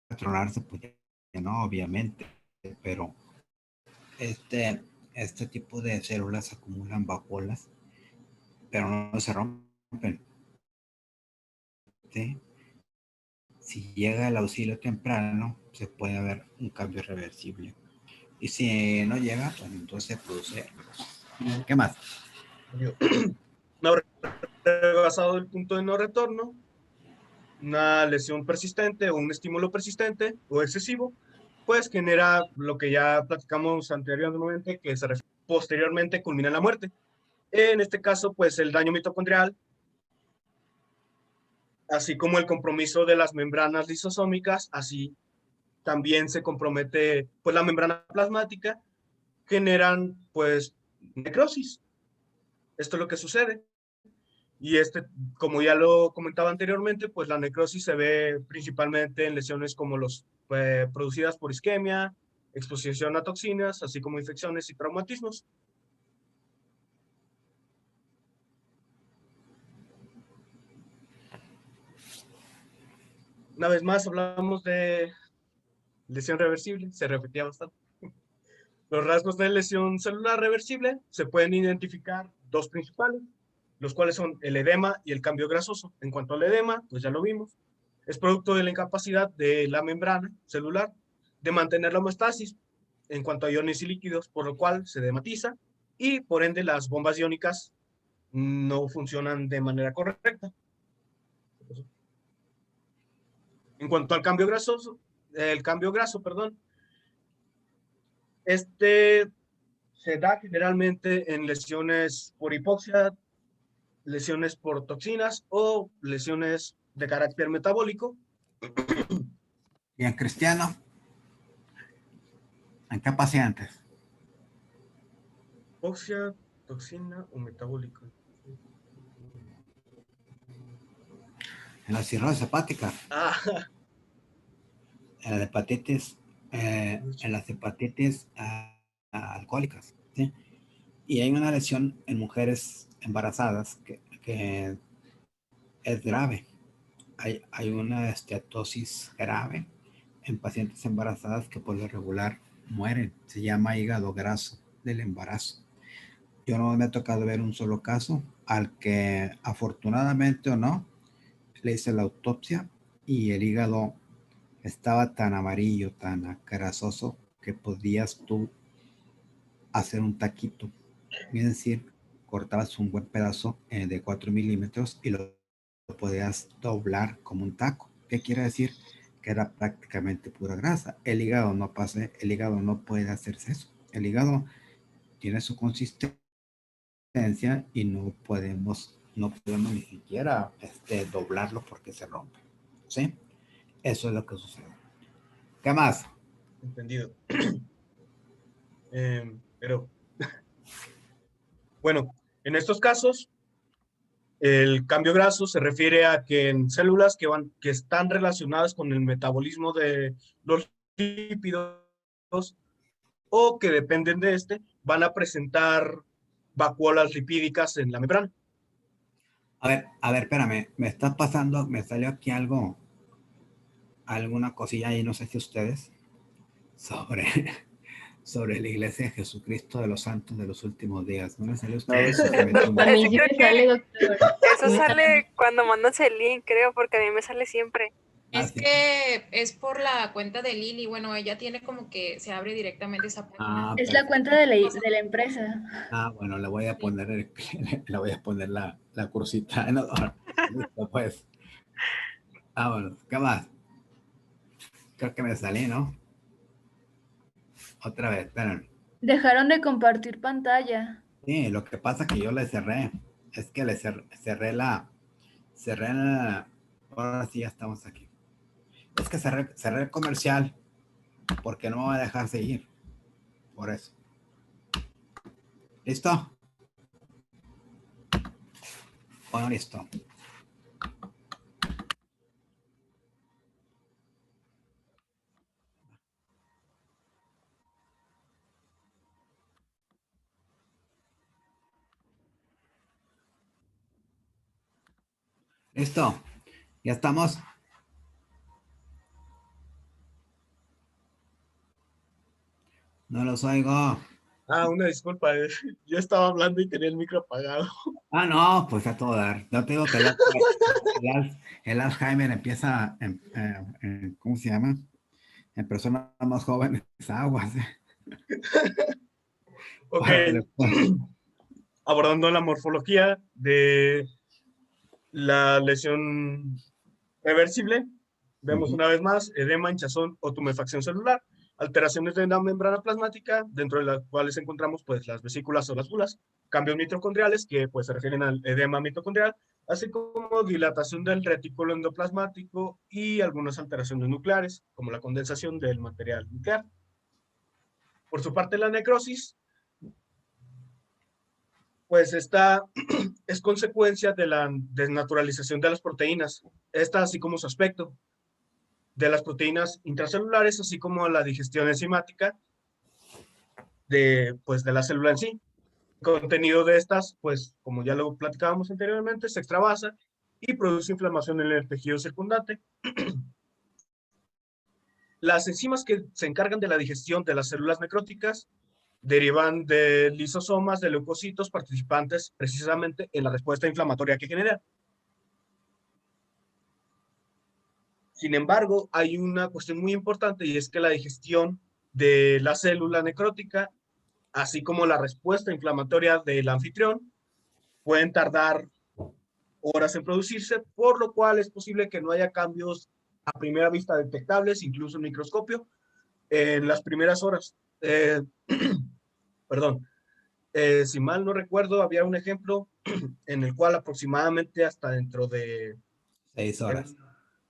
a tronarse, pues ya no, obviamente, pero este tipo de células acumulan vacuolas, pero no se rompen, ¿sí? Si llega el auxilio temprano, se puede haber un cambio reversible. Y si no llega, pues entonces se produce. ¿Qué más? No rebasado el punto de no retorno, una lesión persistente o un estímulo persistente o excesivo, pues genera lo que ya platicamos anteriormente, que posteriormente culmina en la muerte. En este caso, pues el daño mitocondrial, así como el compromiso de las membranas lisosómicas, así también se compromete pues la membrana plasmática, generan pues necrosis. Esto es lo que sucede. Y como ya lo comentaba anteriormente, pues la necrosis se ve principalmente en lesiones como los producidas por isquemia, exposición a toxinas, así como infecciones y traumatismos. Una vez más hablamos de lesión reversible, se repetía bastante. Los rasgos de lesión celular reversible se pueden identificar dos principales, los cuales son el edema y el cambio grasoso. En cuanto al edema, pues ya lo vimos, es producto de la incapacidad de la membrana celular de mantener la homeostasis en cuanto a iones y líquidos, por lo cual se dematiza y por ende las bombas iónicas no funcionan de manera correcta. En cuanto al cambio grasoso, el cambio graso, perdón, se da generalmente en lesiones por hipoxia, lesiones por toxinas o lesiones de carácter metabólico. Bien, Cristiano, ¿en qué pacientes? Hipoxia, toxina o metabólico. En la cirrosis hepática, Ah, en la hepatitis, en las hepatitis alcohólicas, ¿sí? Y hay una lesión en mujeres embarazadas que es grave. Hay una esteatosis grave en pacientes embarazadas que por lo regular mueren. Se llama hígado graso del embarazo. Yo no me ha tocado ver un solo caso al que afortunadamente o no le hice la autopsia y el hígado estaba tan amarillo, tan grasoso que podías tú hacer un taquito. Es decir, cortabas un buen pedazo de 4 milímetros y lo podías doblar como un taco. ¿Qué quiere decir? Que era prácticamente pura grasa. El hígado no pasa, el hígado no puede hacerse eso. El hígado tiene su consistencia y no podemos ni siquiera doblarlo porque se rompe. ¿Sí? Eso es lo que sucede. ¿Qué más? entendido. Pero bueno, en estos casos, el cambio graso se refiere a que en células que están relacionadas con el metabolismo de los lípidos o que dependen de van a presentar vacuolas lipídicas en la membrana. A ver, espérame, me está pasando, me salió aquí alguna cosilla ahí, no sé si ustedes, sobre sobre la iglesia de Jesucristo de los Santos de los últimos días. ¿No le salió a usted? No, eso- Se metió un- A mí sí Creo me sale, que doctor. eso sale cuando mandas el link, creo, porque a mí me sale siempre. Es sí. que es por la cuenta de Lili. Bueno, ella tiene como que se abre directamente esa página. Ah, Es la perfecto. cuenta de la empresa. Ah, bueno, le voy a poner, le voy a poner la cursita. No, listo, pues. Vámonos. ¿Qué más? Creo que me salí, ¿no? Otra vez, esperen. Dejaron de compartir pantalla. Sí, lo que pasa que yo le cerré. Es que le cerré la... Ahora sí ya estamos aquí. Es que cerré el comercial porque no me va a dejar seguir. Por eso. ¿Listo? Bueno, listo. ¿Listo? ¿Ya estamos? No los oigo. Una disculpa, yo estaba hablando y tenía el micro apagado. Ah, no, pues a todo dar. No te digo que el Alzheimer empieza, ¿cómo se llama? En personas más jóvenes, aguas. Ok, Órale, pues. abordando la morfología de la lesión reversible, vemos Ujú. una vez más edema, hinchazón o tumefacción celular, alteraciones de la membrana plasmática, dentro de las cuales encontramos pues las vesículas o las bulas, cambios mitocondriales que pues se refieren al edema mitocondrial, así como dilatación del retículo endoplasmático y algunas alteraciones nucleares, como la condensación del material nuclear. Por su parte, la necrosis, pues esta es consecuencia de la desnaturalización de las proteínas, esta así como su aspecto, de las proteínas intracelulares, así como la digestión enzimática pues, de la célula en sí. El contenido de estas, pues, como ya lo platicábamos anteriormente, se extravasa y produce inflamación en el tejido circundante. Las enzimas que se encargan de la digestión de las células necróticas derivan de lisosomas de leucocitos participantes precisamente en la respuesta inflamatoria que genera. Sin embargo, hay una cuestión muy importante y es que la digestión de la célula necrótica, así como la respuesta inflamatoria del anfitrión, pueden tardar horas en producirse, por lo cual es posible que no haya cambios a primera vista detectables, incluso en microscopio, en las primeras horas. Perdón. Si mal no recuerdo, había un ejemplo en el cual aproximadamente hasta dentro de 6 horas.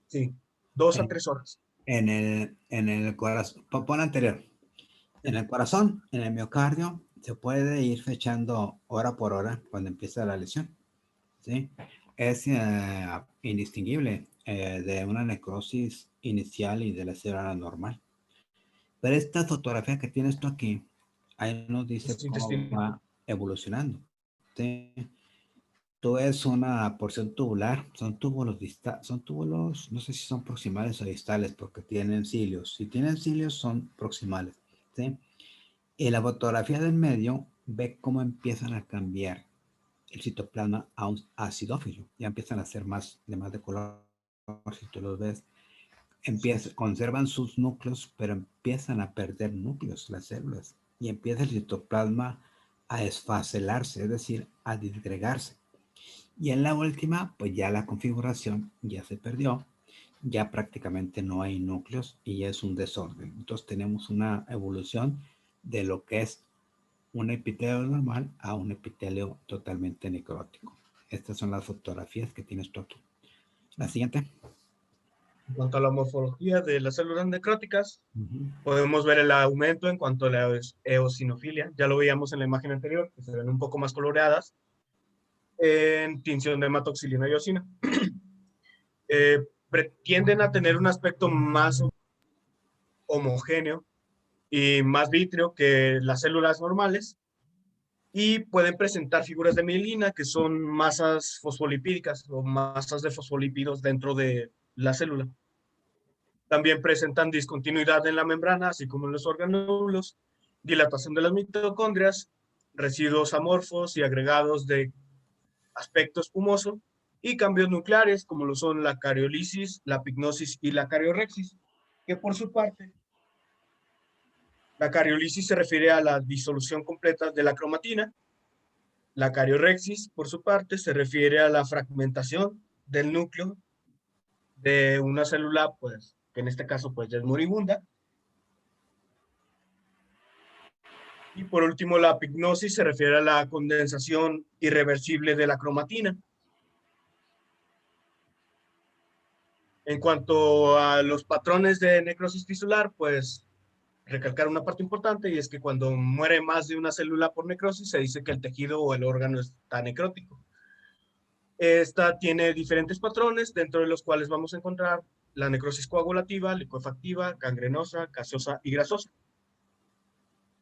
sí, 2 a 3 horas. En el corazón, pon anterior. En el corazón, en el miocardio, se puede ir fechando hora por hora cuando empieza la lesión. ¿Sí? Es indistinguible de una necrosis inicial y de la célula normal. Pero esta fotografía que tienes tú aquí, ahí nos dice Es cómo intestino. va evolucionando. ¿Sí? Tú ves una porción tubular, son túbulos, no sé si son proximales o distales, porque tienen cilios. Si tienen cilios, son proximales. ¿Sí? Y la fotografía del medio ve cómo empiezan a cambiar el citoplasma a un acidófilo. Ya empiezan a ser más de color, si tú los ves. Conservan sus núcleos, pero empiezan a perder núcleos las células. Y empieza el citoplasma a esfacelarse, es decir, a disgregarse. Y en la última, pues ya la configuración ya se perdió. Ya prácticamente no hay núcleos y ya es un desorden. Entonces tenemos una evolución de lo que es un epitelio normal a un epitelio totalmente necrótico. Estas son las fotografías que tienes tú aquí. La siguiente. En cuanto a la morfología de las células necróticas, podemos ver el aumento en cuanto a la eosinofilia. Ya lo veíamos en la imagen anterior, que se ven un poco más coloreadas en tinción de hematoxilina y eosina. Tienden a tener un aspecto más homogéneo y más vítreo que las células normales y pueden presentar figuras de mielina que son masas fosfolipídicas o masas de fosfolípidos dentro de la célula. También presentan discontinuidad en la membrana, así como en los orgánulos, dilatación de las mitocondrias, residuos amorfos y agregados de aspecto espumoso, y cambios nucleares como lo son la cariolisis, la pignosis y la cariorexis, que por su parte, la cariolisis se refiere a la disolución completa de la cromatina, la cariorexis por su parte se refiere a la fragmentación del núcleo de una célula, pues, que en este caso pues ya es moribunda. Y por último, la pignosis se refiere a la condensación irreversible de la cromatina. En cuanto a los patrones de necrosis tisular, pues recalcar una parte importante, y es que cuando muere más de una célula por necrosis, se dice que el tejido o el órgano está necrótico. Esta tiene diferentes patrones, dentro de los cuales vamos a encontrar la necrosis coagulativa, licuefactiva, gangrenosa, gaseosa y grasosa.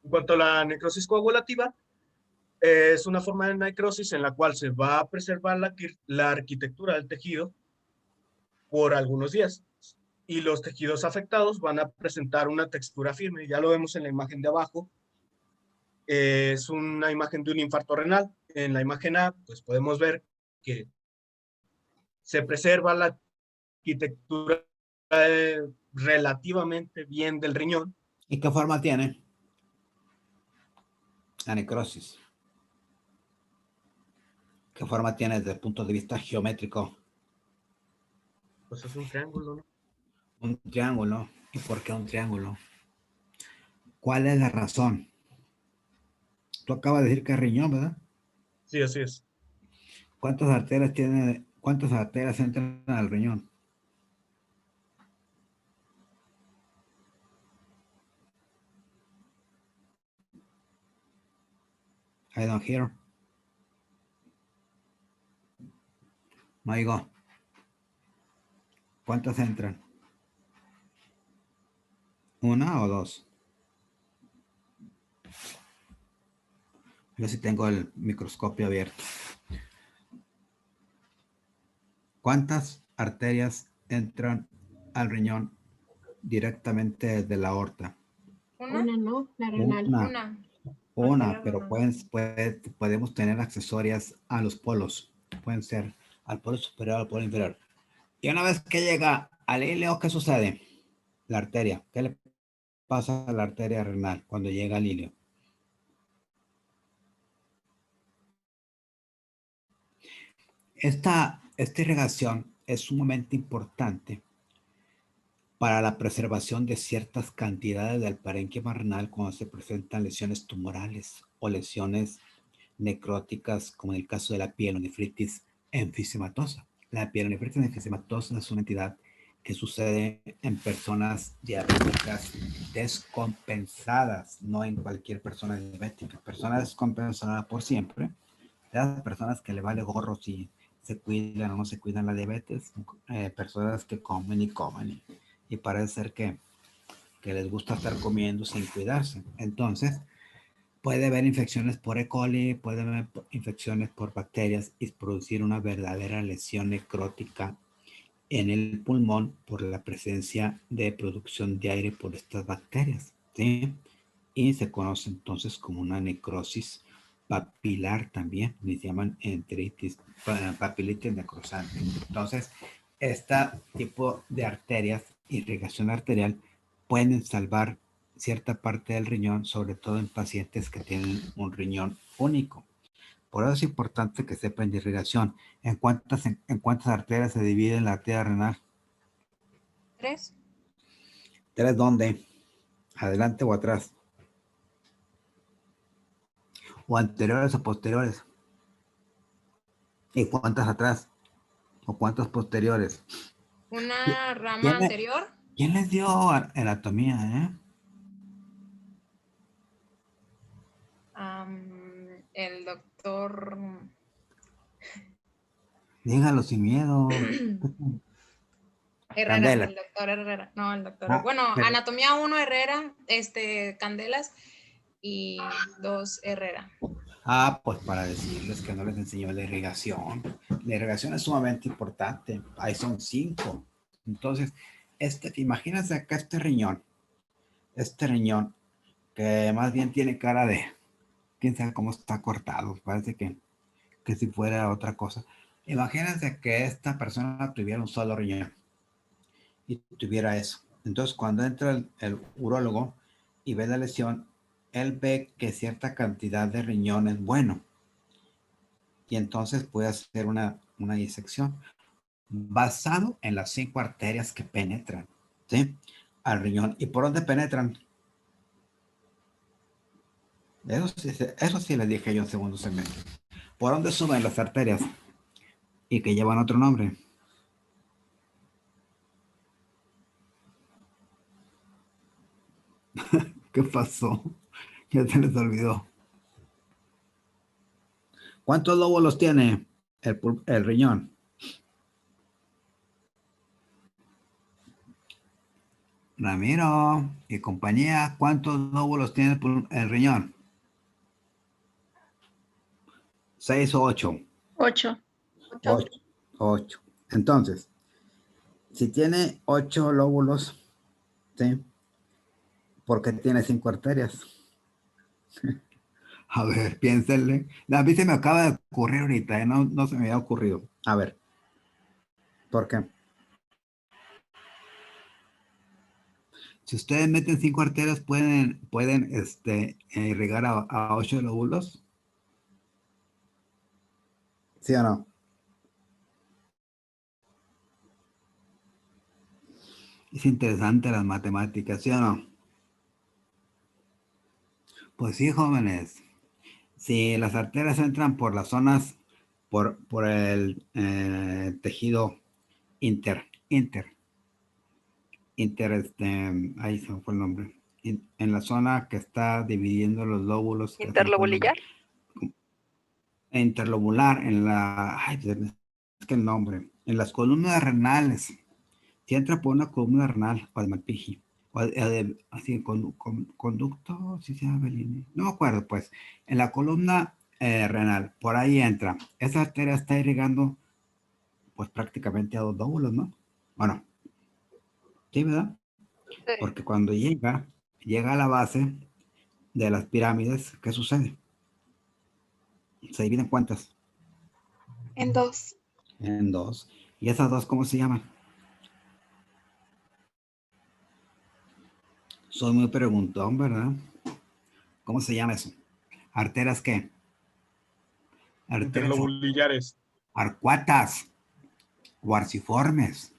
En cuanto a la necrosis coagulativa, es una forma de necrosis en la cual se va a preservar la arquitectura del tejido por algunos días, y los tejidos afectados van a presentar una textura firme. Ya lo vemos en la imagen de abajo. Es una imagen de un infarto renal. En la imagen A, pues podemos ver que se preserva la arquitectura relativamente bien del riñón. ¿Y qué forma tiene la necrosis? ¿Qué forma tiene desde el punto de vista geométrico? Pues es un triángulo, ¿no? Un triángulo. ¿Y por qué un triángulo? ¿Cuál es la razón? Tú acabas de decir que es riñón, ¿verdad? Sí, así es. ¿Cuántas arterias tiene? ¿Cuántas arterias entran al riñón? I don't hear. No oigo. ¿Cuántas entran? ¿Una o dos? Yo sí tengo el microscopio abierto. ¿Cuántas arterias entran al riñón directamente desde la aorta? ¿Una? Una no, la renal. Una, Arteria pero renal. podemos tener accesorias a los polos. Pueden ser al polo superior, al polo inferior. Y una vez que llega al ilio, ¿qué sucede? La arteria. ¿Qué le pasa a la arteria renal cuando llega al ilio? Esta irrigación es sumamente importante para la preservación de ciertas cantidades del parénquima renal cuando se presentan lesiones tumorales o lesiones necróticas, como en el caso de la pielonefritis enfisematosa. La pielonefritis enfisematosa es una entidad que sucede en personas diabéticas descompensadas, no en cualquier persona diabética. Personas descompensadas por siempre, las personas que le vale gorro si se cuidan o no se cuidan la diabetes, personas que comen y parece ser que les gusta estar comiendo sin cuidarse. Entonces, puede haber infecciones por E. coli, puede haber infecciones por bacterias y producir una verdadera lesión necrótica en el pulmón por la presencia de producción de aire por estas bacterias, ¿sí? Y se conoce entonces como una necrosis papilar también, les llaman enteritis, papilitis necrosante. Entonces, este tipo de arterias, irrigación arterial, pueden salvar cierta parte del riñón, sobre todo en pacientes que tienen un riñón único. Por eso es importante que sepan de irrigación. ¿En cuántas arterias se divide la arteria renal? 3. ¿Tres dónde? ¿Adelante o atrás? ¿O anteriores o posteriores? ¿Y cuántas atrás? ¿O cuántas posteriores? Una rama anterior. ¿Quién les dio anatomía, El doctor Dígalo sin miedo. Herrera, Candela. el doctor Herrera. No, el doctor. Ah, bueno, pero- anatomía 1 Herrera, Candelas y 2 Herrera. Pues para decirles que no les enseñó la irrigación. La irrigación es sumamente importante. Ahí son 5. Entonces, imagínense acá este riñón que más bien tiene cara de, quién sabe cómo está cortado, parece que si fuera otra cosa. Imagínense que esta persona tuviera un solo riñón y tuviera eso. Entonces, cuando entra el urólogo y ve la lesión, él ve que cierta cantidad de riñón es bueno y entonces puede hacer una disección basado en las 5 arterias que penetran, ¿sí? Al riñón. ¿Y por dónde penetran? Eso sí les dije yo en segundo semestre. ¿Por dónde suben las arterias? Y que llevan otro nombre. ¿Qué pasó? Ya se les olvidó. ¿Cuántos lóbulos tiene el riñón? Ramiro y compañía, ¿cuántos lóbulos tiene el riñón? 6 o 8. 8. 8. Entonces, si tiene 8 lóbulos, ¿sí? ¿Por qué tiene 5 arterias? A ver, piénsenle. A mí se me acaba de ocurrir ahorita, ¿eh? No se me había ocurrido. A ver, ¿por qué? Si ustedes meten 5 arterias, pueden irrigar a 8 lóbulos. ¿Sí o no? Es interesante las matemáticas, ¿sí o no? Pues sí, jóvenes. Si las arterias entran por las zonas, por el tejido ahí se me fue el nombre. En la zona que está dividiendo los lóbulos. ¿Interlobulillar? Interlobular, ay, es que el nombre. En las columnas renales. Si entra por una columna renal o de Malpighi, o así, conducto, si se llama, no me acuerdo, pues, en la columna renal, por ahí entra. Esa arteria está irrigando, pues, prácticamente a 2 lóbulos, ¿no? Bueno, sí, ¿verdad? Sí. Porque cuando llega a la base de las pirámides, ¿qué sucede? ¿Se dividen cuántas? En 2. En 2. ¿Y esas 2 cómo se llaman? Soy muy preguntón, ¿verdad? ¿Cómo se llama eso? ¿Arterias qué? Arterias Interlobulillares. arcuatas o arciformes.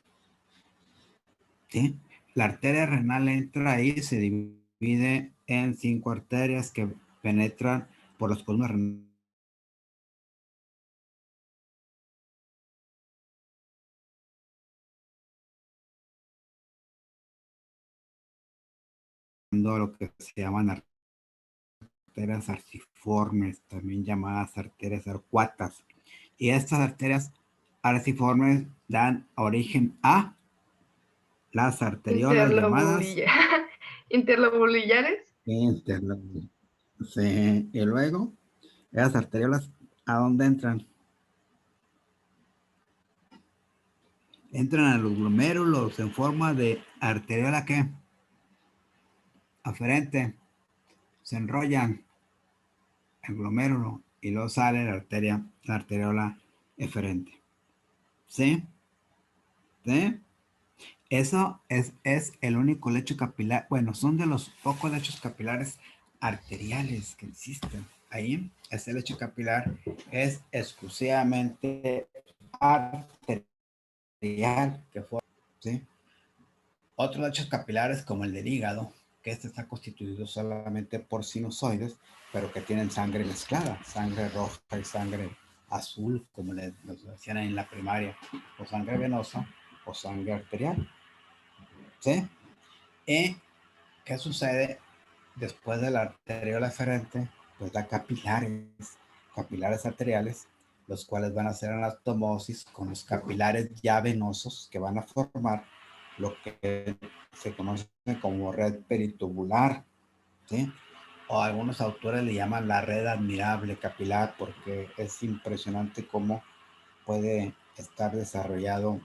¿Sí? La arteria renal entra ahí, se divide en 5 arterias que penetran por las columnas renales. Lo que se llaman arterias arciformes, también llamadas arterias arcuatas. Y estas arterias arciformes dan origen a las arteriolas llamadas Interlobulillares. Sí, y luego, esas arteriolas, ¿a dónde entran? Entran a los glomérulos en forma de arteriola ¿qué? Aferente. Se enrollan el glomérulo y luego sale la arteriola eferente. ¿Sí? ¿Sí? Eso es el único lecho capilar. Bueno, son de los pocos lechos capilares arteriales que existen. Ahí, ese lecho capilar es exclusivamente arterial. ¿Sí? Otros lechos capilares como el del hígado, que este está constituido solamente por sinusoides, pero que tienen sangre mezclada, sangre roja y sangre azul, como les decían en la primaria, o sangre venosa o sangre arterial. ¿Sí? ¿Y qué sucede después de la arteriola eferente? Pues da capilares arteriales, los cuales van a hacer anastomosis con los capilares ya venosos que van a formar lo que se conoce como red peritubular, ¿sí? O algunos autores le llaman la red admirable capilar porque es impresionante cómo puede estar desarrollado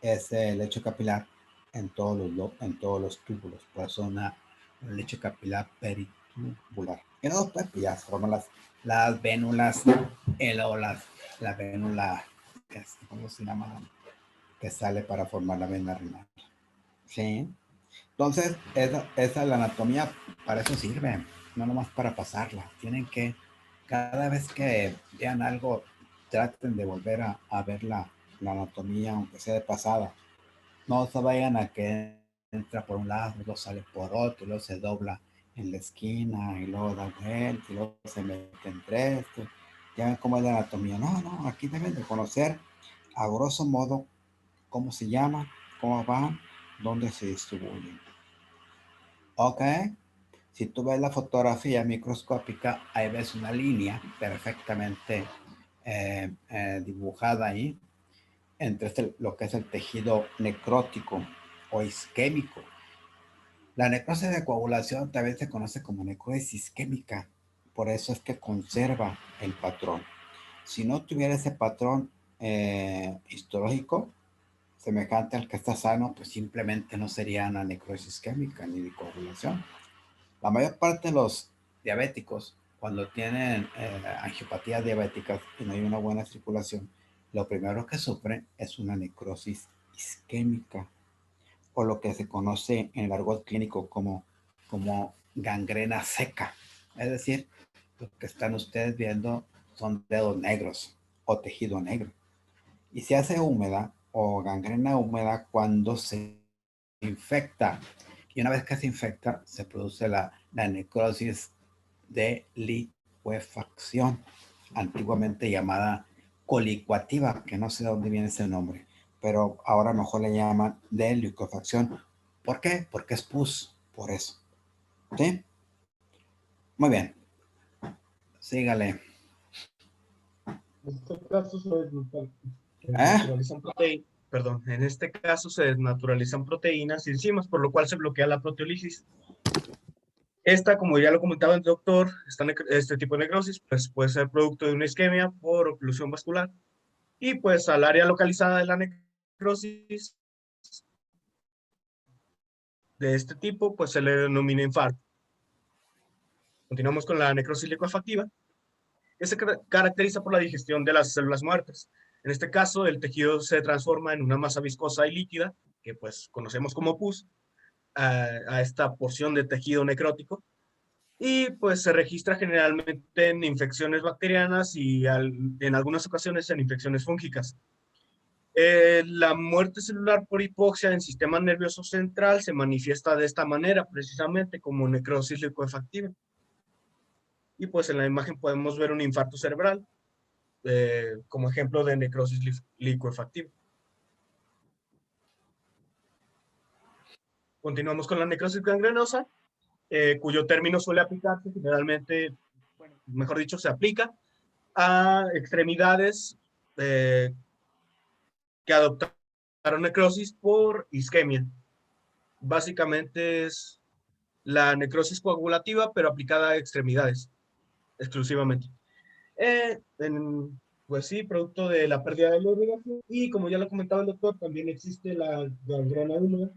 ese lecho capilar en todos los túbulos. Por eso el lecho capilar peritubular. Y luego pues, ya se forman las vénulas, la vénula, ¿cómo se llama? Que sale para formar la vena renal. ¿Sí? Entonces, esa es la anatomía, para eso sirve, no nomás para pasarla. Tienen que, cada vez que vean algo, traten de volver a ver la anatomía, aunque sea de pasada. No se vayan a que entra por un lado, luego sale por otro, luego se dobla en la esquina, y luego da vuelta, y luego se mete entre esto. Ya ven cómo es la anatomía. No, aquí deben de conocer a grosso modo cómo se llama, cómo van, dónde se distribuyen. Ok, si tú ves la fotografía microscópica, ahí ves una línea perfectamente dibujada ahí entre lo que es el tejido necrótico o isquémico. La necrosis de coagulación también se conoce como necrosis isquémica, por eso es que conserva el patrón. Si no tuviera ese patrón histológico semejante al que está sano, pues simplemente no sería una necrosis isquémica ni de coagulación. La mayor parte de los diabéticos, cuando tienen angiopatías diabéticas y no hay una buena circulación, lo primero que sufren es una necrosis isquémica, o lo que se conoce en el argot clínico como gangrena seca. Es decir, lo que están ustedes viendo son dedos negros o tejido negro. Y se hace húmeda o gangrena húmeda cuando se infecta. Y una vez que se infecta, se produce la necrosis de licuefacción, antiguamente llamada colicuativa, que no sé de dónde viene ese nombre, pero ahora mejor le llaman de licuefacción. ¿Por qué? Porque es pus, por eso. ¿Sí? Muy bien. Sígale. En este caso se desnaturalizan proteínas. Perdón, en este caso se desnaturalizan proteínas y enzimas, por lo cual se bloquea la proteólisis. Esta, como ya lo comentaba el doctor, este tipo de necrosis pues, puede ser producto de una isquemia por oclusión vascular. Y pues al área localizada de la necrosis de este tipo, pues se le denomina infarto. Continuamos con la necrosis licuefactiva, que se caracteriza por la digestión de las células muertas. En este caso, el tejido se transforma en una masa viscosa y líquida, que pues conocemos como pus, a esta porción de tejido necrótico, y pues se registra generalmente en infecciones bacterianas y en algunas ocasiones en infecciones fúngicas. La muerte celular por hipoxia en sistema nervioso central se manifiesta de esta manera, precisamente como necrosis licuefactiva. Y pues en la imagen podemos ver un infarto cerebral como ejemplo de necrosis licuefactiva. Continuamos con la necrosis gangrenosa, cuyo término suele aplicarse generalmente, bueno, mejor dicho, se aplica a extremidades que adoptaron necrosis por isquemia. Básicamente es la necrosis coagulativa, pero aplicada a extremidades exclusivamente. Pues sí, producto de la pérdida de la irrigación. Y como ya lo comentaba el doctor, también existe la gangrena húmeda,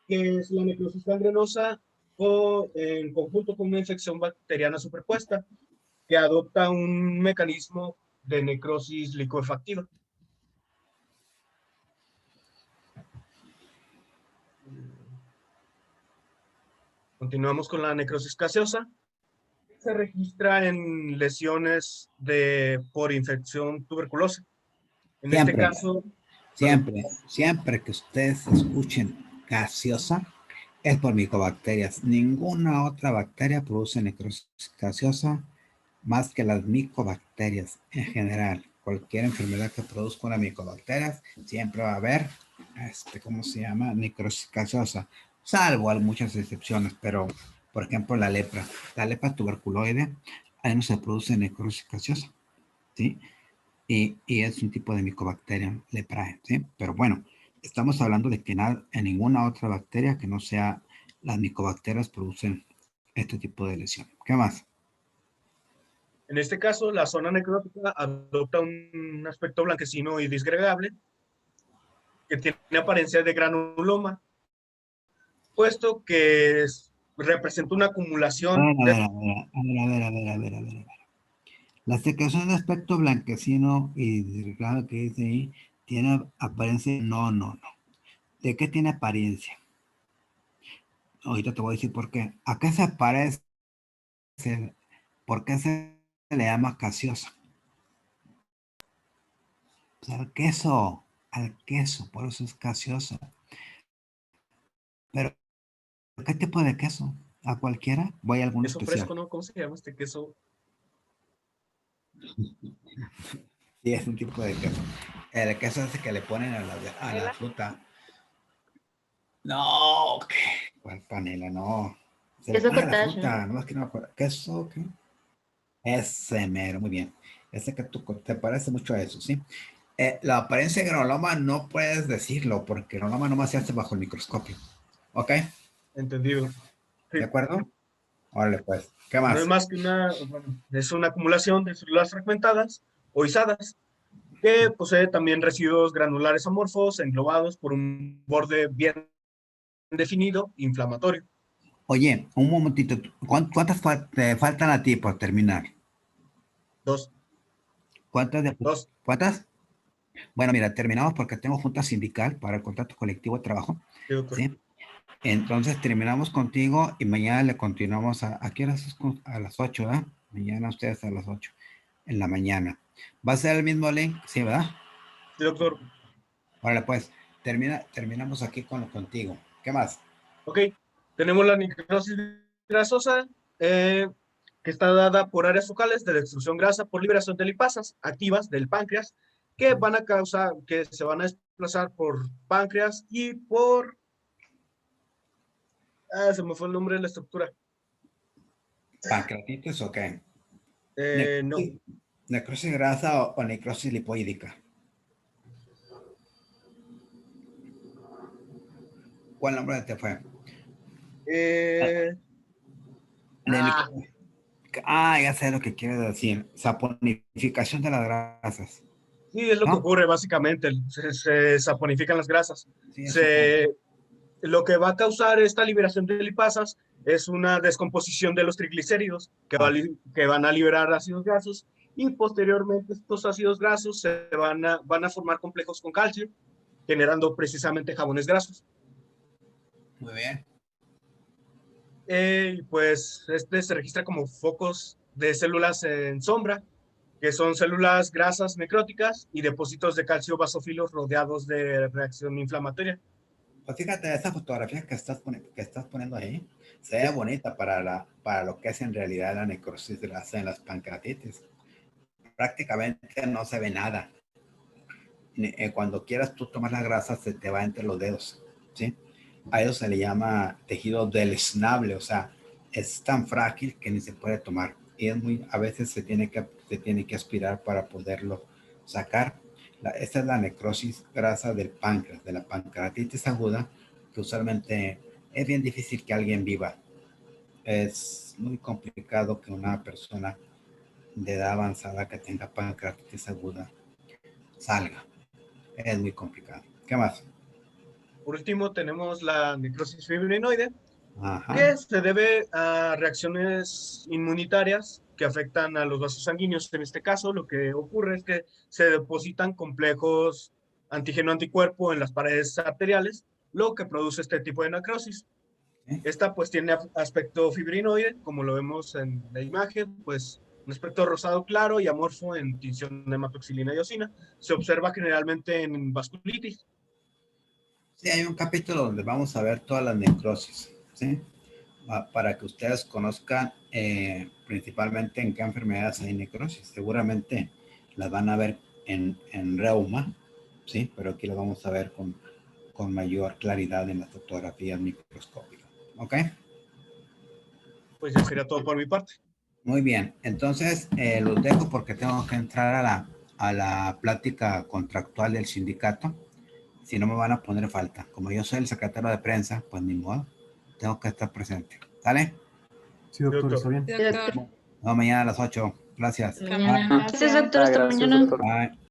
que es la necrosis gangrenosa en conjunto con una infección bacteriana superpuesta, que adopta un mecanismo de necrosis licuefactiva. Continuamos con la necrosis gaseosa. Se registra en lesiones por infección tuberculosa. En este caso... Siempre que ustedes escuchen gaseosa, es por micobacterias. Ninguna otra bacteria produce necrosis gaseosa más que las micobacterias en general. Cualquier enfermedad que produzca una micobacteria siempre va a haber, ¿cómo se llama? Necrosis gaseosa. Salvo muchas excepciones, pero por ejemplo la lepra tuberculoide, ahí no se produce necrosis gaseosa, ¿sí? Y es un tipo de micobacteria leprae, ¿sí? Pero bueno, estamos hablando de que en ninguna otra bacteria que no sea las micobacterias producen este tipo de lesión. ¿Qué más? En este caso, la zona necrótica adopta un aspecto blanquecino y disgregable que tiene apariencia de granuloma, puesto que representa una A acumulación ver, a ver. La secreción de aspecto blanquecino y claro que dice ahí, tiene apariencia, no. ¿De qué tiene apariencia? Ahorita te voy a decir por qué. ¿A qué se parece? ¿Por qué se le llama gaseosa? Pues al queso, por eso es gaseosa. Pero, ¿qué tipo de queso? ¿A cualquiera? ¿Voy a alguno queso especial? fresco, ¿no? ¿Cómo se llama este queso? Sí, es un tipo de queso. El queso ese que le ponen a la ¿Panela? fruta. No, ¿cuál panela? No. Se le Queso pone a la cottage, ¿no? fruta, no es que no me acuerdo. ¿Queso qué? Ese mero, muy bien. Ese que tú te parece mucho a eso, ¿sí? La apariencia de granuloma no puedes decirlo porque el granuloma nomás se hace bajo el microscopio. ¿Ok? Entendido. Sí. ¿De acuerdo? Órale, pues. ¿Qué No es más? más que es una acumulación de células fragmentadas o izadas que posee también residuos granulares amorfos englobados por un borde bien definido, inflamatorio. Oye, un momentito. ¿Cuántas te faltan a ti por terminar? Dos. ¿Cuántas? Dos. ¿Cuántas? Bueno, mira, terminamos porque tengo junta sindical para el contrato colectivo de trabajo, Sí, doctor. ¿sí? Entonces terminamos contigo y mañana le continuamos ¿a qué horas es? A las 8, ¿verdad? Mañana ustedes a las 8 en la mañana. ¿Va a ser el mismo link? Sí, ¿verdad? Sí, doctor. Órale, pues, terminamos aquí contigo. ¿Qué más? Ok. Tenemos la necrosis grasosa, que está dada por áreas focales de destrucción grasa por liberación de lipasas activas del páncreas que van a causar, que se van a desplazar por páncreas y por... se me fue el nombre de la estructura. ¿Pancreatitis o qué? No. ¿Necrosis grasa o necrosis lipoídica? ¿Cuál nombre te fue? Ah, Ya sé lo que quiere decir. Saponificación de las grasas. sí, es lo que ¿No? ocurre básicamente. Se saponifican las grasas. Sí, eso fue. Lo que va a causar esta liberación de lipasas es una descomposición de los triglicéridos que van a liberar ácidos grasos y posteriormente estos ácidos grasos van a formar complejos con calcio, generando precisamente jabones grasos. Muy bien. Y pues este se registra como focos de células en sombra, que son células grasas necróticas y depósitos de calcio basófilos rodeados de reacción inflamatoria. Pues fíjate, esa fotografía que estás poniendo ahí se ve bonita para lo que es en realidad la necrosis grasa en las pancreatitis. Prácticamente no se ve nada. Cuando quieras tú tomar la grasa se te va entre los dedos, ¿sí? A eso se le llama tejido deleznable, o sea, es tan frágil que ni se puede tomar. Y a veces se tiene que aspirar para poderlo sacar. Esta es la necrosis grasa del páncreas, de la pancreatitis aguda, que usualmente es bien difícil que alguien viva. Es muy complicado que una persona de edad avanzada que tenga pancreatitis aguda salga. Es muy complicado. ¿Qué más? Por último, tenemos la necrosis fibrinoide, Ajá. que se debe a reacciones inmunitarias que afectan a los vasos sanguíneos. En este caso, lo que ocurre es que se depositan complejos antígeno-anticuerpo en las paredes arteriales, lo que produce este tipo de necrosis. ¿Sí? Esta pues tiene aspecto fibrinoide, como lo vemos en la imagen, pues un aspecto rosado claro y amorfo en tinción de hematoxilina y eosina. Se observa generalmente en vasculitis. Sí, hay un capítulo donde vamos a ver todas las necrosis, ¿sí? Para que ustedes conozcan principalmente en qué enfermedades hay necrosis. Seguramente las van a ver en reuma, ¿sí? Pero aquí lo vamos a ver con mayor claridad en las fotografías microscópicas. ¿Ok? Pues ya sería todo por mi parte. Muy bien. Entonces, los dejo porque tengo que entrar a la plática contractual del sindicato. Si no me van a poner falta. Como yo soy el secretario de prensa, pues ni modo. Tengo que estar presente. ¿Sale? Sí, doctor, está bien. Sí, doctor. No, mañana a las 8. Gracias. Mañana. Bye. Gracias, doctor. Hasta Gracias, mañana. doctor. Bye.